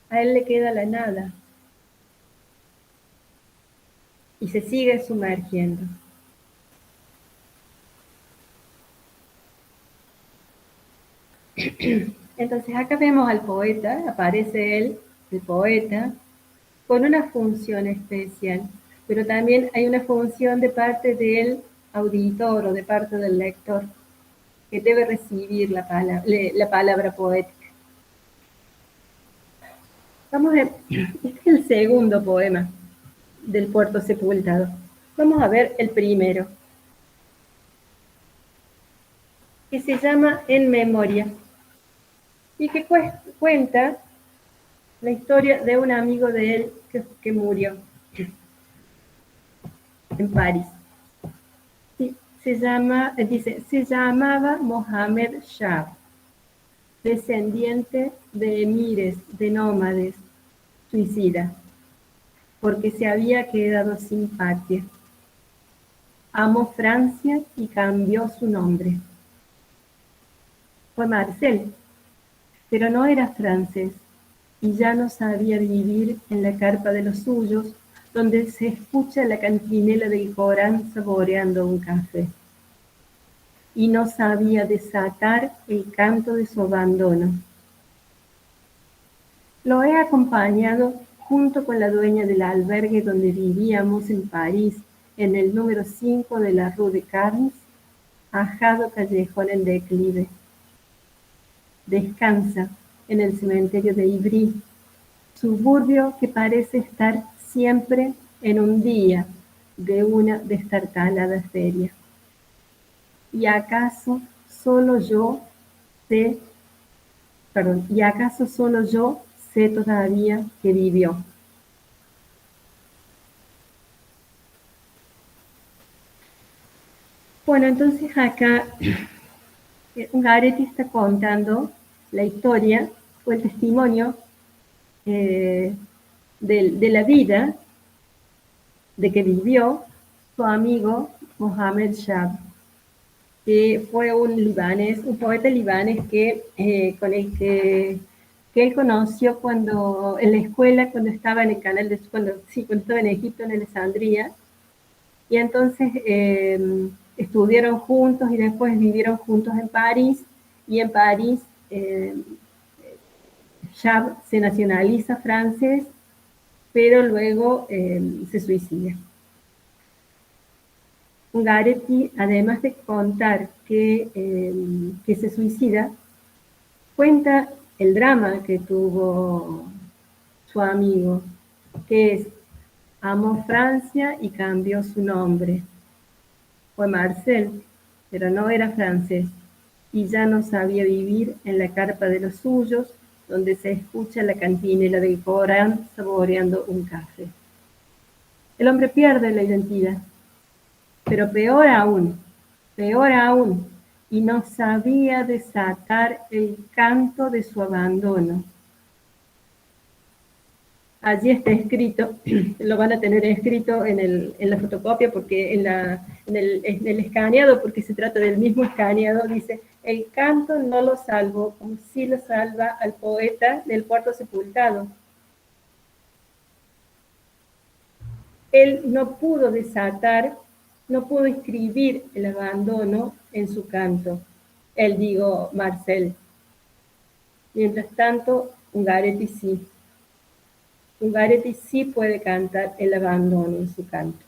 a él le queda la nada. Y se sigue sumergiendo. Entonces acá vemos al poeta, aparece él, el poeta, con una función especial, pero también hay una función de parte del auditor o de parte del lector, que debe recibir la palabra poética. Vamos a ver, este es el segundo poema del Puerto Sepultado. Vamos a ver el primero, que se llama En Memoria, y que cuenta la historia de un amigo de él que murió en París. Sí, se llamaba Mohamed Shah, descendiente de emires, de nómades, suicida, porque se había quedado sin patria. Amó Francia y cambió su nombre. Fue Marcel, pero no era francés y ya no sabía vivir en la carpa de los suyos, donde se escucha la cantinela del Corán saboreando un café. Y no sabía desatar el canto de su abandono. Lo he acompañado junto con la dueña del albergue donde vivíamos en París, en el número 5 de la Rue de Carnes, ajado callejón en declive. Descansa en el cementerio de Ivry, suburbio que parece estar siempre en un día de una destartalada feria. ¿Y acaso solo yo sé todavía que vivió? Bueno, entonces acá Ungaretti está contando la historia o el testimonio de la vida de que vivió su amigo Mohamed Shah, que fue un poeta libanés con el que él conoció en la escuela, cuando estaba en el canal cuando estaba en Egipto, en Alejandría, y entonces estudiaron juntos y después vivieron juntos en París, y en París Shah se nacionaliza francés, pero luego se suicida. Ungaretti, además de contar que se suicida, cuenta el drama que tuvo su amigo, que es: amó Francia y cambió su nombre. Fue Marcel, pero no era francés, y ya no sabía vivir en la carpa de los suyos, donde se escucha la cantinela del Corán saboreando un café. El hombre pierde la identidad, pero peor aún, y no sabía desatar el canto de su abandono. Allí está escrito, lo van a tener escrito en la fotocopia, porque en el escaneado, porque se trata del mismo escaneado, dice: el canto no lo salvó, como si lo salva al poeta del Puerto Sepultado. Él no pudo desatar, no pudo escribir el abandono en su canto, Marcel. Mientras tanto, Ungaretti sí. Ungaretti sí puede cantar el abandono en su canto.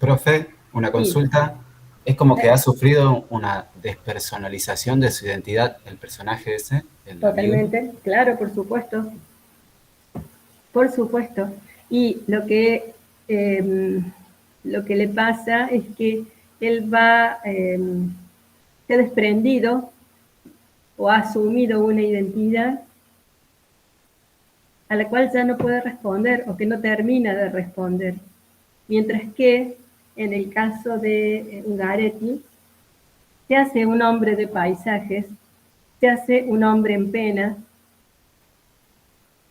Profe, una consulta. ¿Es como que ha sufrido una despersonalización de su identidad el personaje ese? Totalmente, amigo? Claro, por supuesto. Por supuesto. Y lo que le pasa es que él se ha desprendido o ha asumido una identidad a la cual ya no puede responder o que no termina de responder. Mientras que en el caso de Ungaretti, se hace un hombre de paisajes, se hace un hombre en pena,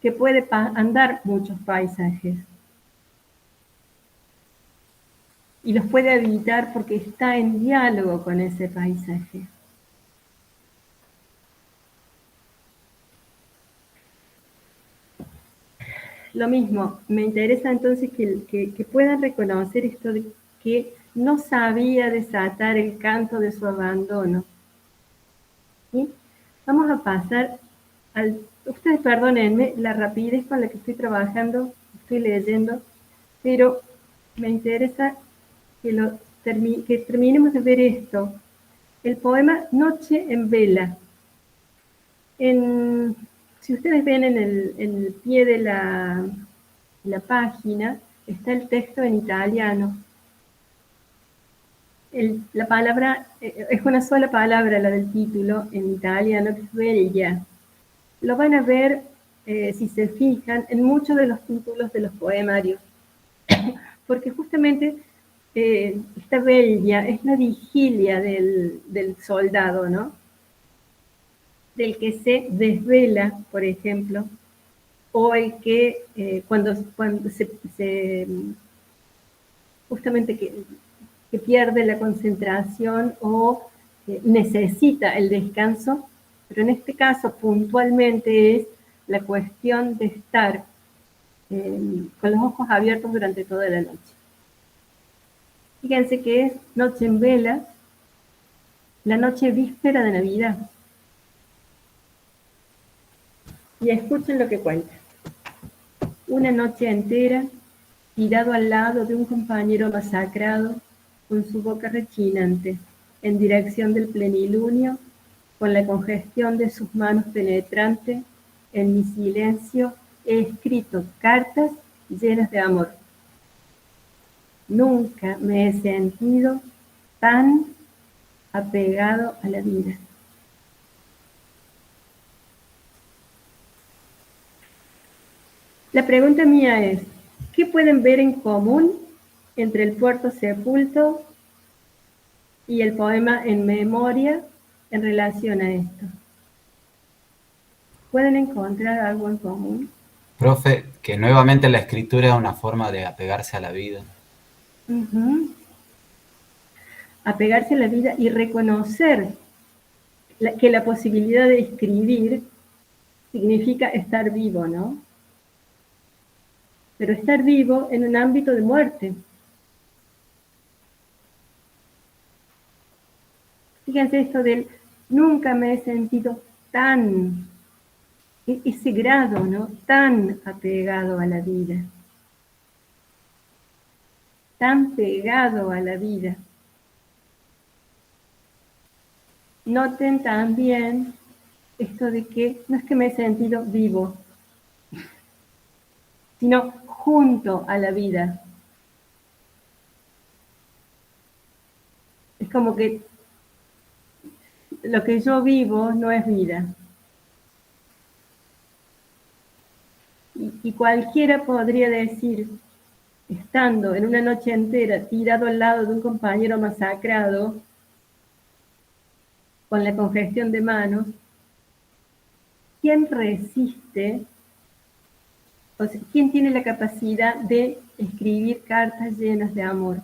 que puede andar muchos paisajes. Y los puede habitar porque está en diálogo con ese paisaje. Lo mismo, me interesa entonces que puedan reconocer esto de que no sabía desatar el canto de su abandono. ¿Sí? Vamos a pasar al... Ustedes perdónenme la rapidez con la que estoy trabajando, estoy leyendo, pero me interesa que terminemos de ver esto. El poema Noche en Vela. Si ustedes ven en el pie de la página, está el texto en italiano. La palabra, es una sola palabra la del título en italiano, que es bella. Lo van a ver, si se fijan, en muchos de los títulos de los poemarios. Porque justamente esta bella es la vigilia del soldado, ¿no? Del que se desvela, por ejemplo, o el que cuando justamente que pierde la concentración o necesita el descanso, pero en este caso puntualmente es la cuestión de estar con los ojos abiertos durante toda la noche. Fíjense que es noche en vela, la noche víspera de Navidad. Y escuchen lo que cuenta. Una noche entera, tirado al lado de un compañero masacrado, con su boca rechinante, en dirección del plenilunio, con la congestión de sus manos penetrante, en mi silencio he escrito cartas llenas de amor. Nunca me he sentido tan apegado a la vida. La pregunta mía es, ¿qué pueden ver en común entre el Puerto Sepulto y el poema En Memoria en relación a esto? ¿Pueden encontrar algo en común? Profe, que nuevamente la escritura es una forma de apegarse a la vida. Apegarse a la vida y reconocer que la posibilidad de escribir significa estar vivo, ¿no? Pero estar vivo en un ámbito de muerte. Fíjense esto del nunca me he sentido tan, ese grado, ¿no? Tan apegado a la vida. Tan pegado a la vida. Noten también esto de que no es que me he sentido vivo, sino junto a la vida. Es como que lo que yo vivo no es vida. Y cualquiera podría decir, estando en una noche entera tirado al lado de un compañero masacrado, con la congestión de manos, ¿quién resiste? O sea, ¿quién tiene la capacidad de escribir cartas llenas de amor?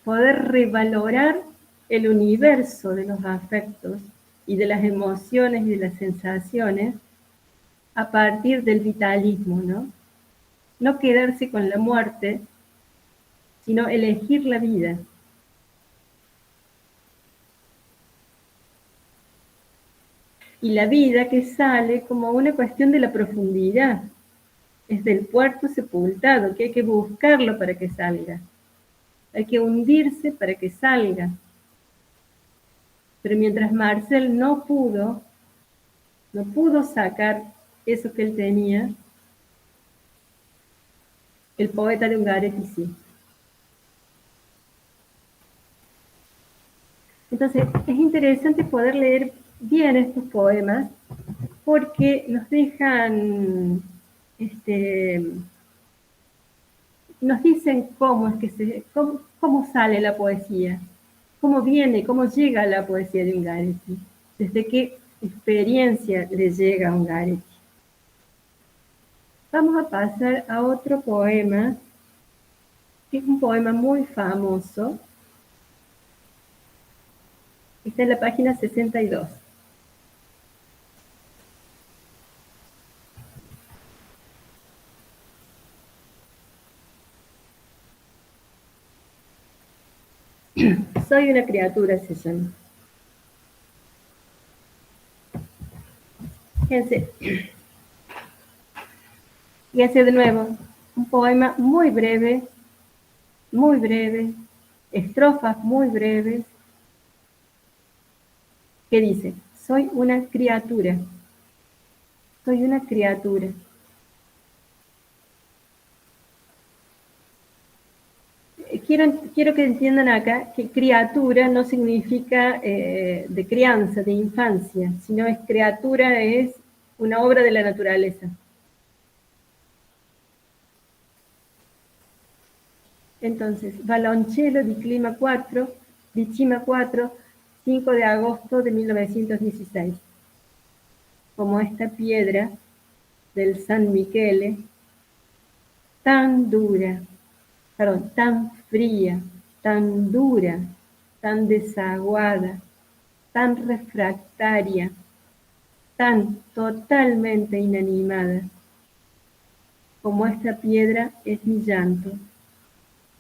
Poder revalorar el universo de los afectos y de las emociones y de las sensaciones a partir del vitalismo, ¿no? No quedarse con la muerte, sino elegir la vida. Y la vida que sale como una cuestión de la profundidad, es del puerto sepultado, que hay que buscarlo para que salga. Hay que hundirse para que salga. Pero mientras Marcel no pudo sacar eso que él tenía, el poeta de Ungaretti sí. Entonces, es interesante poder leer bien estos poemas porque nos dejan nos dicen cómo sale la poesía, cómo viene, cómo llega la poesía de Ungaretti, desde qué experiencia le llega a Ungaretti. Vamos a pasar a otro poema, que es un poema muy famoso. Está en la página 62. Soy una criatura, se llama. Fíjense. Fíjense de nuevo, un poema muy breve, estrofas muy breves, que dice: soy una criatura, soy una criatura. Quiero que entiendan acá que criatura no significa de crianza, de infancia, sino es criatura, es una obra de la naturaleza. Entonces, Valoncello di Cima 4, 5 de agosto de 1916. Como esta piedra del San Michele, tan fría, tan dura, tan desaguada, tan refractaria, tan totalmente inanimada. Como esta piedra es mi llanto,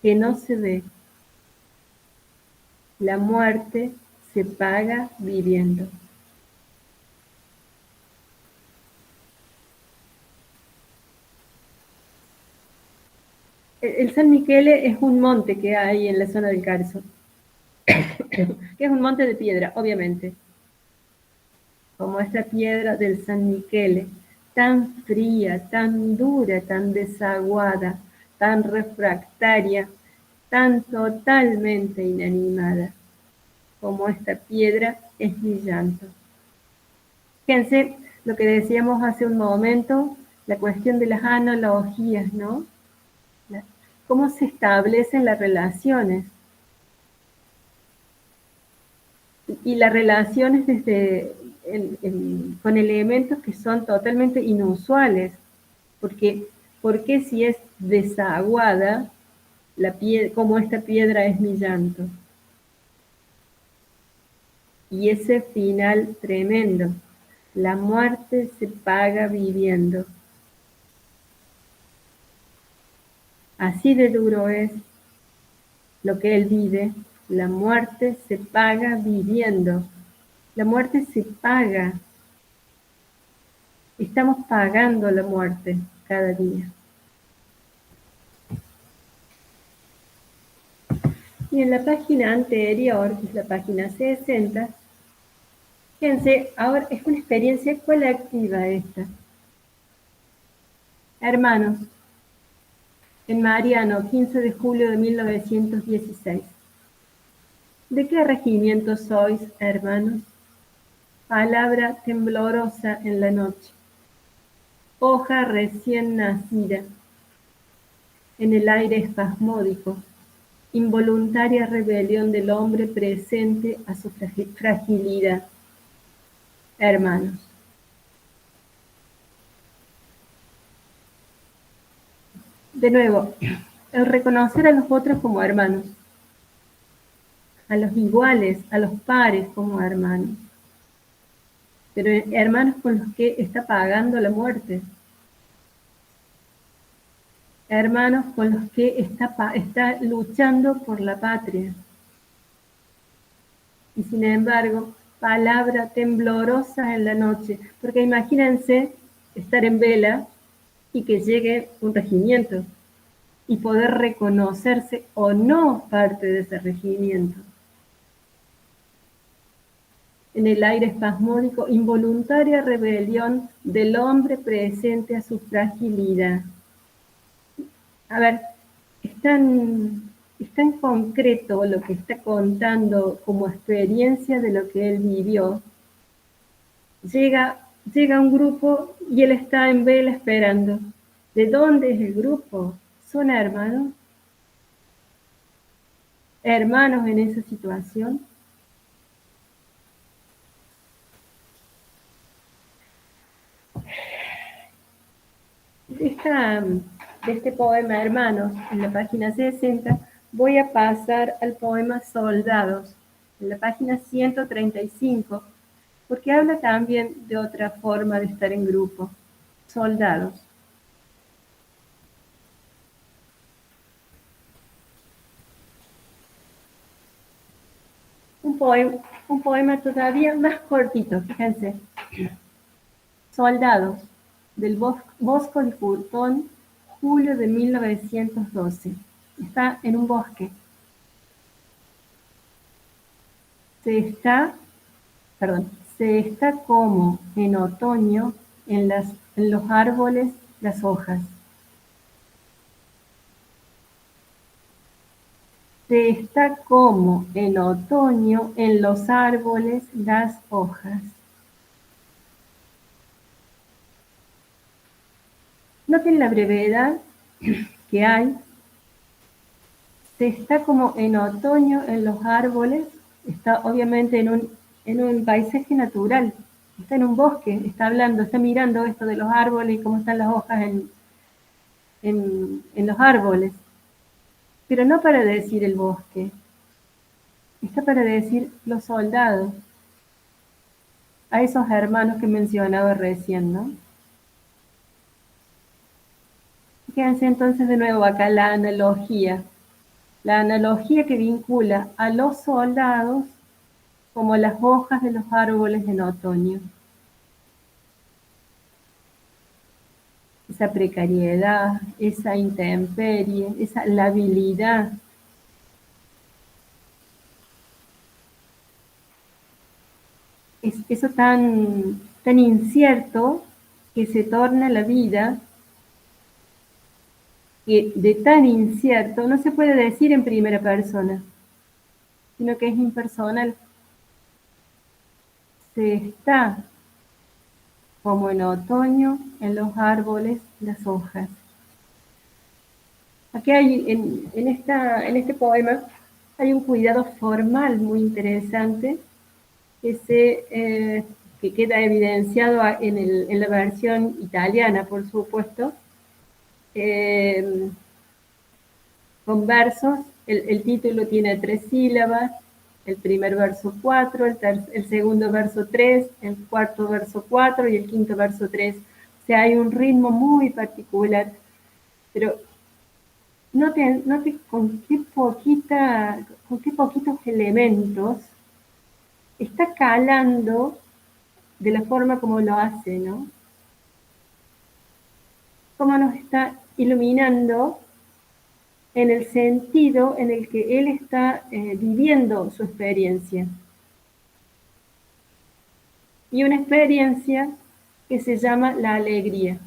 que no se ve. La muerte se paga viviendo. El San Michele es un monte que hay en la zona del Carso, que es un monte de piedra, obviamente. Como esta piedra del San Michele, tan fría, tan dura, tan desaguada, tan refractaria, tan totalmente inanimada. Como esta piedra es mi llanto. Fíjense lo que decíamos hace un momento, la cuestión de las analogías, ¿no? Cómo se establecen las relaciones. Y las relaciones con elementos que son totalmente inusuales. Porque si es desaguada, como esta piedra es mi llanto. Y ese final tremendo, la muerte se paga viviendo. Así de duro es lo que él vive, la muerte se paga viviendo. La muerte se paga. Estamos pagando la muerte cada día. Y en la página anterior, que es la página 60, fíjense, ahora es una experiencia colectiva esta. Hermanos, en Mariano, 15 de julio de 1916. ¿De qué regimiento sois, hermanos? Palabra temblorosa en la noche. Hoja recién nacida. En el aire espasmódico. Involuntaria rebelión del hombre presente a su fragilidad. Hermanos. De nuevo, el reconocer a los otros como hermanos, a los iguales, a los pares como hermanos, pero hermanos con los que está pagando la muerte, hermanos con los que está luchando por la patria. Y sin embargo, palabra temblorosa en la noche, porque imagínense estar en vela y que llegue un regimiento y poder reconocerse o no parte de ese regimiento. En el aire espasmódico, involuntaria rebelión del hombre presente a su fragilidad. A ver, es tan concreto lo que está contando como experiencia de lo que él vivió. Llega un grupo y él está en vela esperando. ¿De dónde es el grupo? ¿Son hermanos? ¿Hermanos en esa situación? De este poema Hermanos, en la página 60, voy a pasar al poema Soldados, en la página 135, porque habla también de otra forma de estar en grupo. Soldados. Un poema todavía más cortito, fíjense. Soldados, del Bosco de Furtón, julio de 1912. Está en un bosque. Se está como en otoño en los árboles las hojas. Se está como en otoño en los árboles las hojas. Noten la brevedad que hay. Se está como en otoño en los árboles, está obviamente en un paisaje natural, está en un bosque, está hablando, está mirando esto de los árboles y cómo están las hojas en los árboles. Pero no para decir el bosque, está para decir los soldados, a esos hermanos que mencionaba recién, ¿no? Fíjense entonces de nuevo acá la analogía que vincula a los soldados como las hojas de los árboles en otoño. Esa precariedad, esa intemperie, esa labilidad. Es eso tan incierto que se torna la vida, que de tan incierto no se puede decir en primera persona, sino que es impersonal. Se está como en otoño en los árboles las hojas. Aquí hay, en este poema, hay un cuidado formal muy interesante que queda evidenciado en la versión italiana, por supuesto, con versos. El título tiene 3 sílabas, el primer verso 4, el segundo verso 3, el cuarto verso 4 y el quinto verso 3. O sea, hay un ritmo muy particular, pero note con qué poquitos elementos está calando de la forma como lo hace, ¿no? Cómo nos está iluminando en el sentido en el que él está viviendo su experiencia. Y una experiencia que se llama la alegría.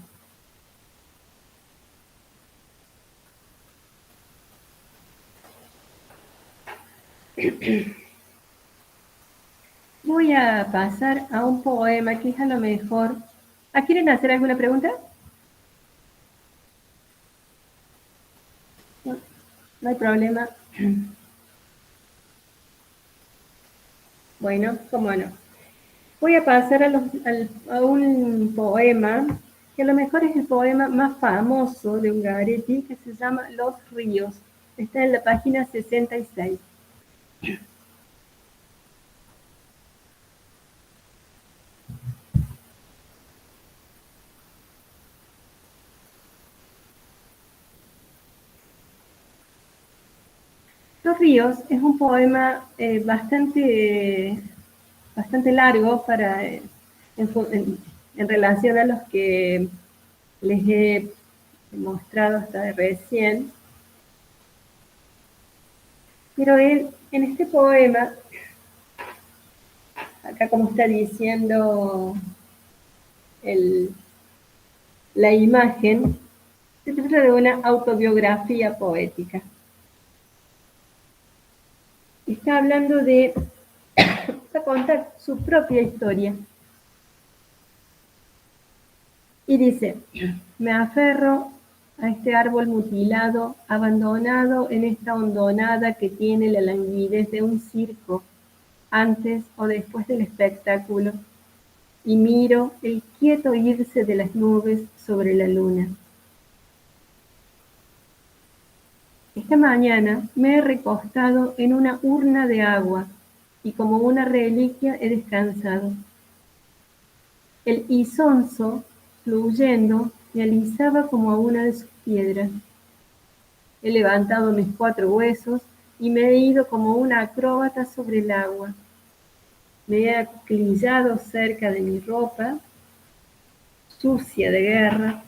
Voy a pasar a un poema que es a lo mejor... ¿Quieren hacer alguna pregunta? No hay problema. Bueno, cómo no. Voy a pasar a un poema, que a lo mejor es el poema más famoso de Ungaretti, que se llama Los ríos. Está en la página 66. Los ríos es un poema bastante largo en relación a los que les he mostrado hasta recién. Pero él, en este poema, acá como está diciendo la imagen, se trata de una autobiografía poética. Está hablando va a contar su propia historia. Y dice, me aferro a este árbol mutilado, abandonado en esta hondonada que tiene la languidez de un circo, antes o después del espectáculo, y miro el quieto irse de las nubes sobre la luna. Esta mañana me he recostado en una urna de agua y como una reliquia he descansado. El isonzo, fluyendo, me alisaba como a una de sus piedras. He levantado mis 4 huesos y me he ido como una acróbata sobre el agua. Me he aclillado cerca de mi ropa, sucia de guerra,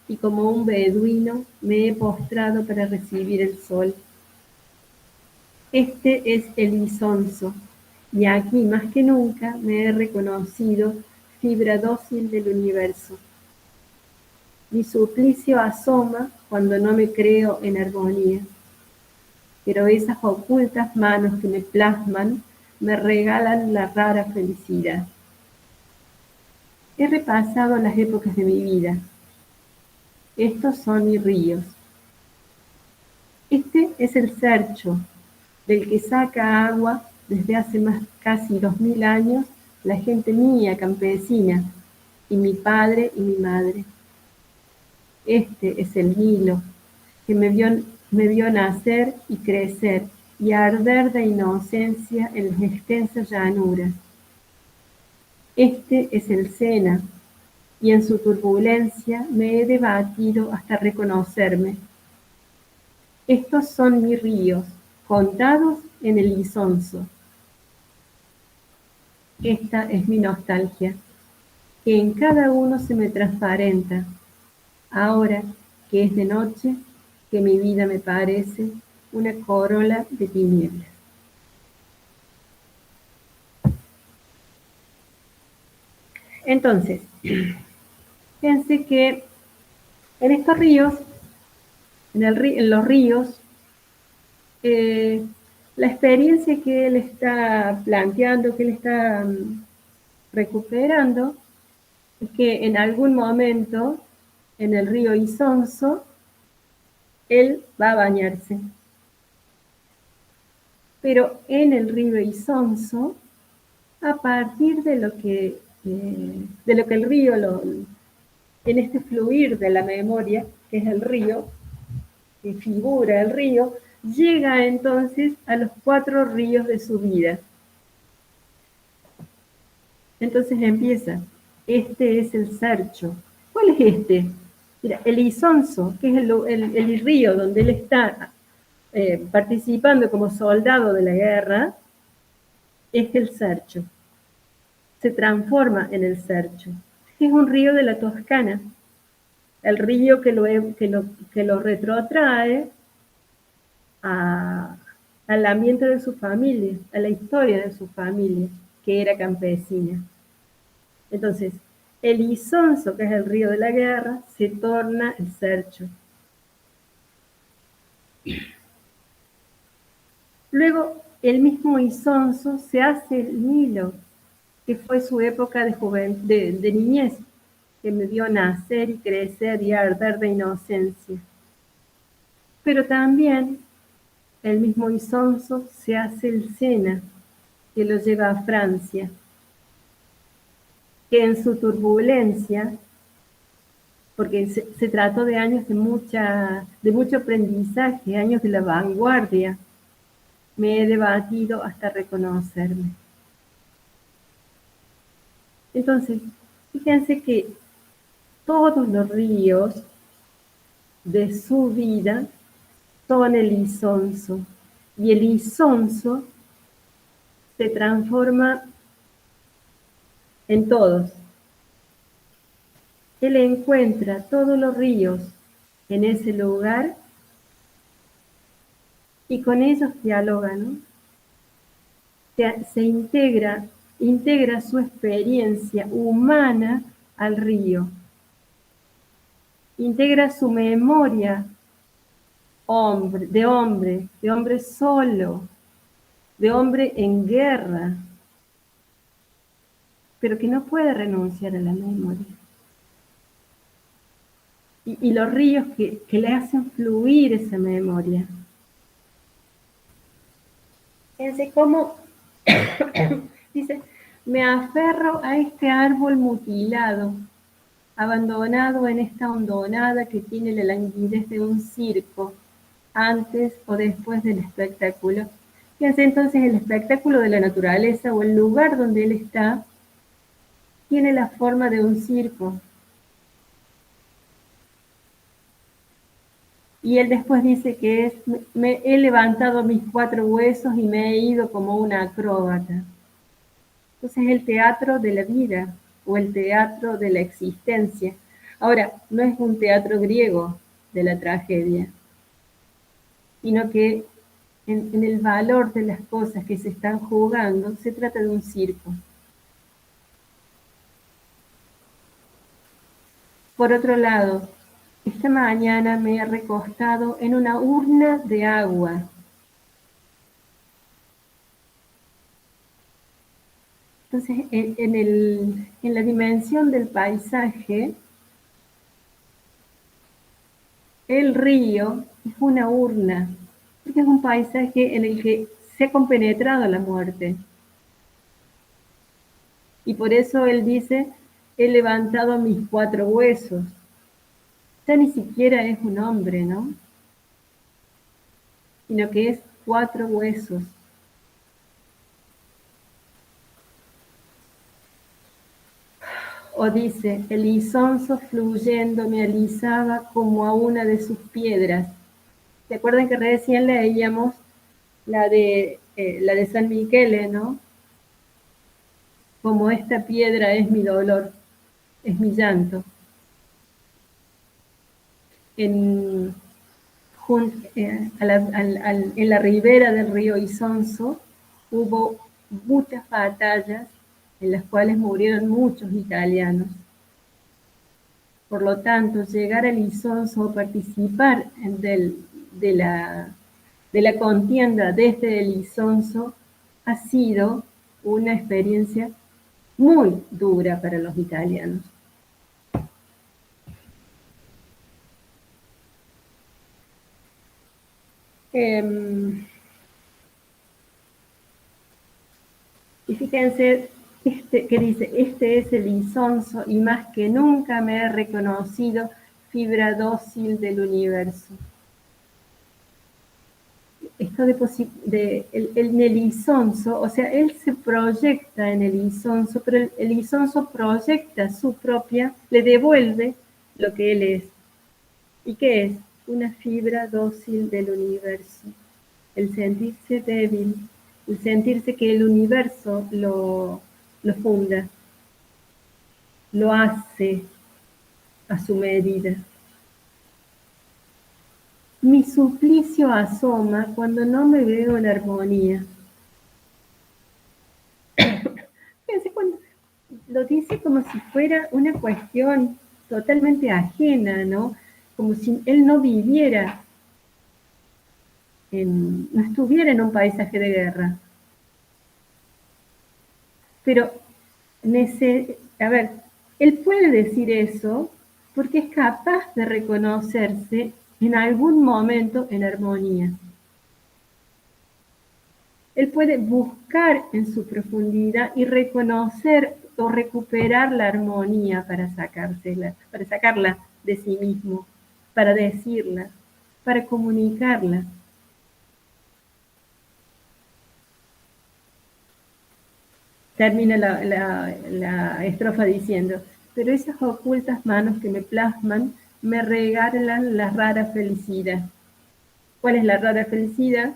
y como un beduino me he postrado para recibir el sol. Este es el isonzo, y aquí más que nunca me he reconocido fibra dócil del universo. Mi suplicio asoma cuando no me creo en armonía, pero esas ocultas manos que me plasman me regalan la rara felicidad. He repasado las épocas de mi vida. Estos son mis ríos. Este es el Cercho, del que saca agua desde hace más casi 2000 años la gente mía campesina, y mi padre y mi madre. Este es el Nilo, que me vio nacer y crecer y arder de inocencia en las extensas llanuras. Este es el Sena, y en su turbulencia me he debatido hasta reconocerme. Estos son mis ríos, contados en el Isonzo. Esta es mi nostalgia, que en cada uno se me transparenta, ahora que es de noche, que mi vida me parece una corola de tinieblas. Entonces, fíjense que en estos ríos, en los ríos, la experiencia que él está planteando, que él está recuperando, es que en algún momento en el río Isonzo, él va a bañarse. Pero en el río Isonzo, a partir de lo que el río, en este fluir de la memoria, que es el río, que figura el río, llega entonces a los 4 ríos de su vida. Entonces empieza, este es el Cercho. ¿Cuál es este? Mira, el Isonzo, que es el río donde él está participando como soldado de la guerra, es el Cercho. Se transforma en el Cercho. Es un río de la Toscana, el río que lo retrotrae al ambiente de su familia, a la historia de su familia, que era campesina. Entonces, el Isonzo, que es el río de la guerra, se torna el Cercho. Luego, el mismo Isonzo se hace el Nilo, que fue su época de niñez, que me vio nacer y crecer y arder de inocencia. Pero también el mismo Isonzo se hace el Sena, que lo lleva a Francia, que en su turbulencia, porque se trató de años de mucho aprendizaje, años de la vanguardia, me he debatido hasta reconocerme. Entonces, fíjense que todos los ríos de su vida son el Isonzo, y el Isonzo se transforma en todos. Él encuentra todos los ríos en ese lugar y con ellos dialoga, ¿no? Se integra su experiencia humana al río, integra su memoria de hombre solo, de hombre en guerra, pero que no puede renunciar a la memoria. y los ríos que le hacen fluir esa memoria. Fíjense cómo dice, me aferro a este árbol mutilado, abandonado en esta hondonada que tiene la languidez de un circo, antes o después del espectáculo. Fíjense entonces, el espectáculo de la naturaleza o el lugar donde él está tiene la forma de un circo. Y él después dice que me he levantado mis 4 huesos y me he ido como una acróbata. Entonces el teatro de la vida o el teatro de la existencia. Ahora, no es un teatro griego de la tragedia, sino que en el valor de las cosas que se están jugando se trata de un circo. Por otro lado, esta mañana me he recostado en una urna de agua. Entonces, en la dimensión del paisaje, el río es una urna, porque es un paisaje en el que se ha compenetrado la muerte. Y por eso él dice, he levantado mis 4 huesos. Ya ni siquiera es un hombre, ¿no? Sino que es 4 huesos. O dice, el isonzo fluyendo me alisaba como a una de sus piedras. ¿Se acuerdan que recién leíamos la de San Michele, ¿no? Como esta piedra es mi dolor, es mi llanto. En la ribera del río Isonzo hubo muchas batallas en las cuales murieron muchos italianos. Por lo tanto, llegar al Isonzo o participar de la contienda desde el Isonzo ha sido una experiencia muy dura para los italianos. Y fíjense que dice, este es el Isonzo y más que nunca me he reconocido fibra dócil del universo. Esto en el Isonzo, o sea, él se proyecta en el Isonzo, pero el Isonzo proyecta su propia, le devuelve lo que él es. ¿Y qué es? Una fibra dócil del universo. El sentirse débil, el sentirse que el universo lo funda, lo hace a su medida. Mi suplicio asoma cuando no me veo en armonía. Fíjense, cuando lo dice como si fuera una cuestión totalmente ajena, ¿no? Como si él no viviera, no estuviera en un paisaje de guerra. Pero, a ver, él puede decir eso porque es capaz de reconocerse en algún momento en armonía. Él puede buscar en su profundidad y reconocer o recuperar la armonía para sacarla de sí mismo, para decirla, para comunicarla. Termina la estrofa diciendo, pero esas ocultas manos que me plasman me regalan la rara felicidad. ¿Cuál es la rara felicidad?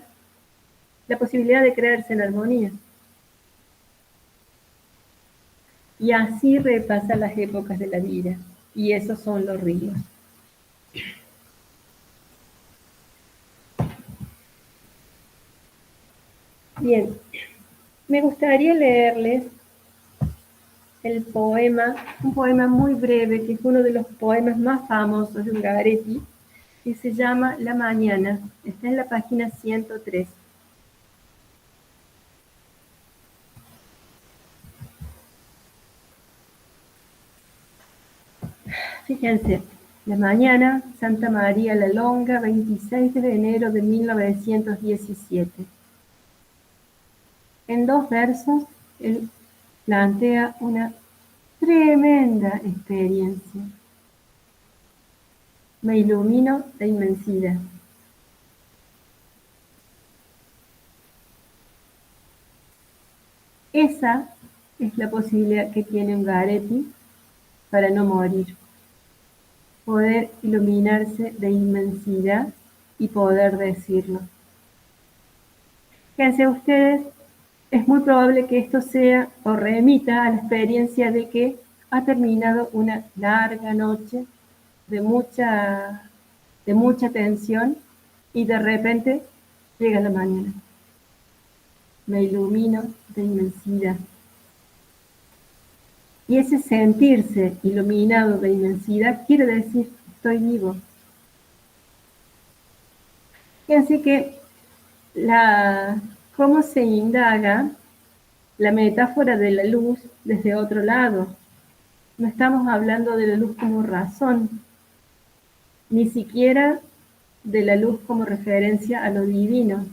La posibilidad de creerse en armonía. Y así repasa las épocas de la vida. Y esos son los ríos. Bien, me gustaría leerles el poema, un poema muy breve, que es uno de los poemas más famosos de Ungaretti, que se llama La Mañana. Está en la página 103. Fíjense, La mañana, Santa María la Longa, 26 de enero de 1917. En 2 versos, él plantea una tremenda experiencia. Me ilumino de inmensidad. Esa es la posibilidad que tiene Ungaretti para no morir. Poder iluminarse de inmensidad y poder decirlo. Fíjense ustedes, es muy probable que esto sea o remita a la experiencia de que ha terminado una larga noche de mucha tensión y de repente llega la mañana. Me ilumino de inmensidad. Y ese sentirse iluminado de inmensidad quiere decir, estoy vivo. Y así que cómo se indaga la metáfora de la luz desde otro lado. No estamos hablando de la luz como razón, ni siquiera de la luz como referencia a lo divino.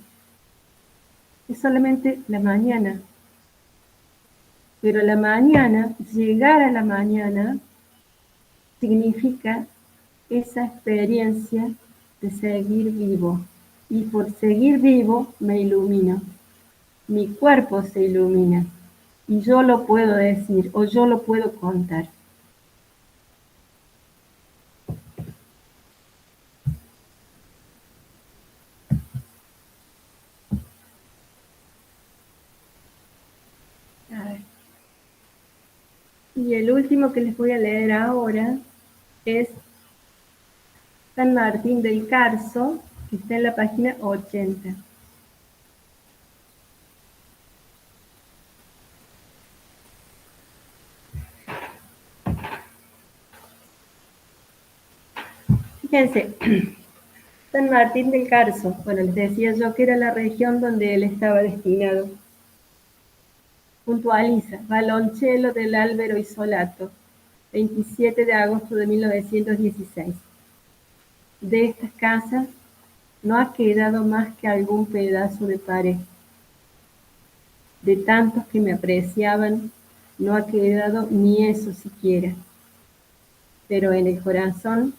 Es solamente la mañana. Pero la mañana, llegar a la mañana, significa esa experiencia de seguir vivo. Y por seguir vivo me ilumino. Mi cuerpo se ilumina. Y yo lo puedo decir o yo lo puedo contar. A ver. Y el último que les voy a leer ahora es San Martín del Carso, que está en la página 80. Fíjense, San Martín del Carso, bueno, les decía yo que era la región donde él estaba destinado. Puntualiza, Valoncello del Álvaro Isolato, 27 de agosto de 1916. De estas casas no ha quedado más que algún pedazo de pared. De tantos que me apreciaban, no ha quedado ni eso siquiera. Pero en el corazón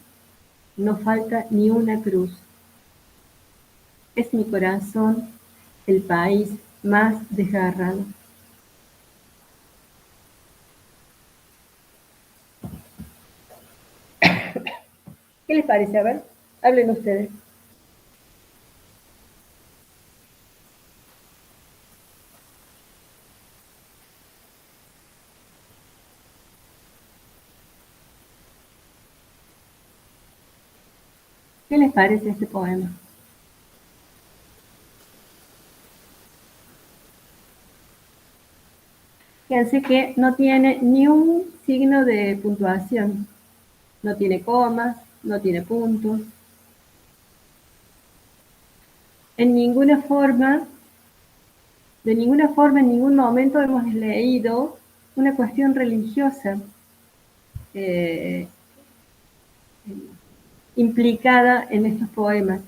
no falta ni una cruz. Es mi corazón el país más desgarrado. ¿Qué les parece? A ver, hablen ustedes. ¿Qué les parece este poema? Fíjense que no tiene ni un signo de puntuación. No tiene comas, no tiene puntos. De ninguna forma, en ningún momento hemos leído una cuestión religiosa implicada en estos poemas.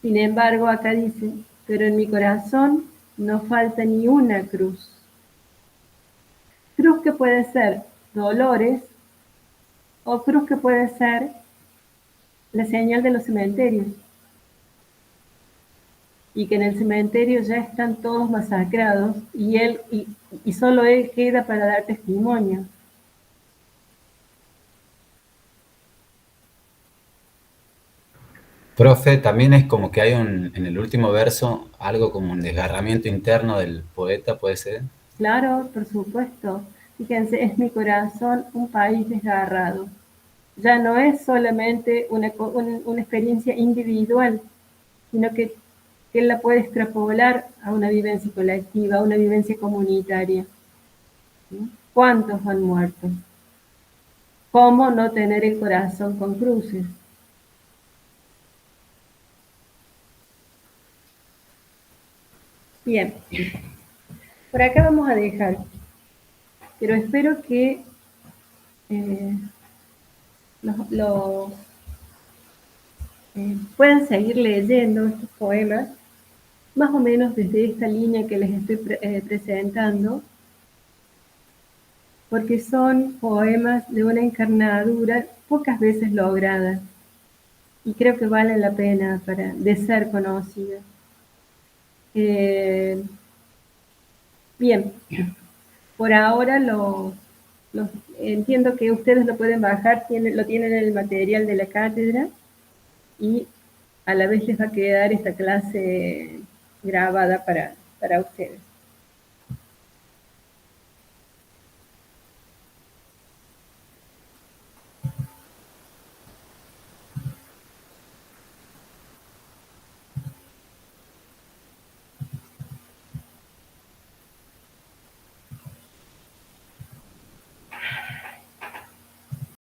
Sin embargo, acá dice, pero en mi corazón no falta ni una cruz. Cruz que puede ser dolores o cruz que puede ser la señal de los cementerios. Y que en el cementerio ya están todos masacrados y solo él queda para dar testimonio. Profe, también es como que hay en el último verso algo como un desgarramiento interno del poeta, ¿puede ser? Claro, por supuesto. Fíjense, es mi corazón un país desgarrado. Ya no es solamente una experiencia individual, sino que él la puede extrapolar a una vivencia colectiva, a una vivencia comunitaria. ¿Sí? ¿Cuántos han muerto? ¿Cómo no tener el corazón con cruces? Bien, por acá vamos a dejar, pero espero que puedan seguir leyendo estos poemas, más o menos desde esta línea que les estoy presentando, porque son poemas de una encarnadura pocas veces lograda, y creo que valen la pena de ser conocidos. Bien, por ahora entiendo que ustedes lo pueden bajar, lo tienen en el material de la cátedra, y a la vez les va a quedar esta clase grabada para ustedes.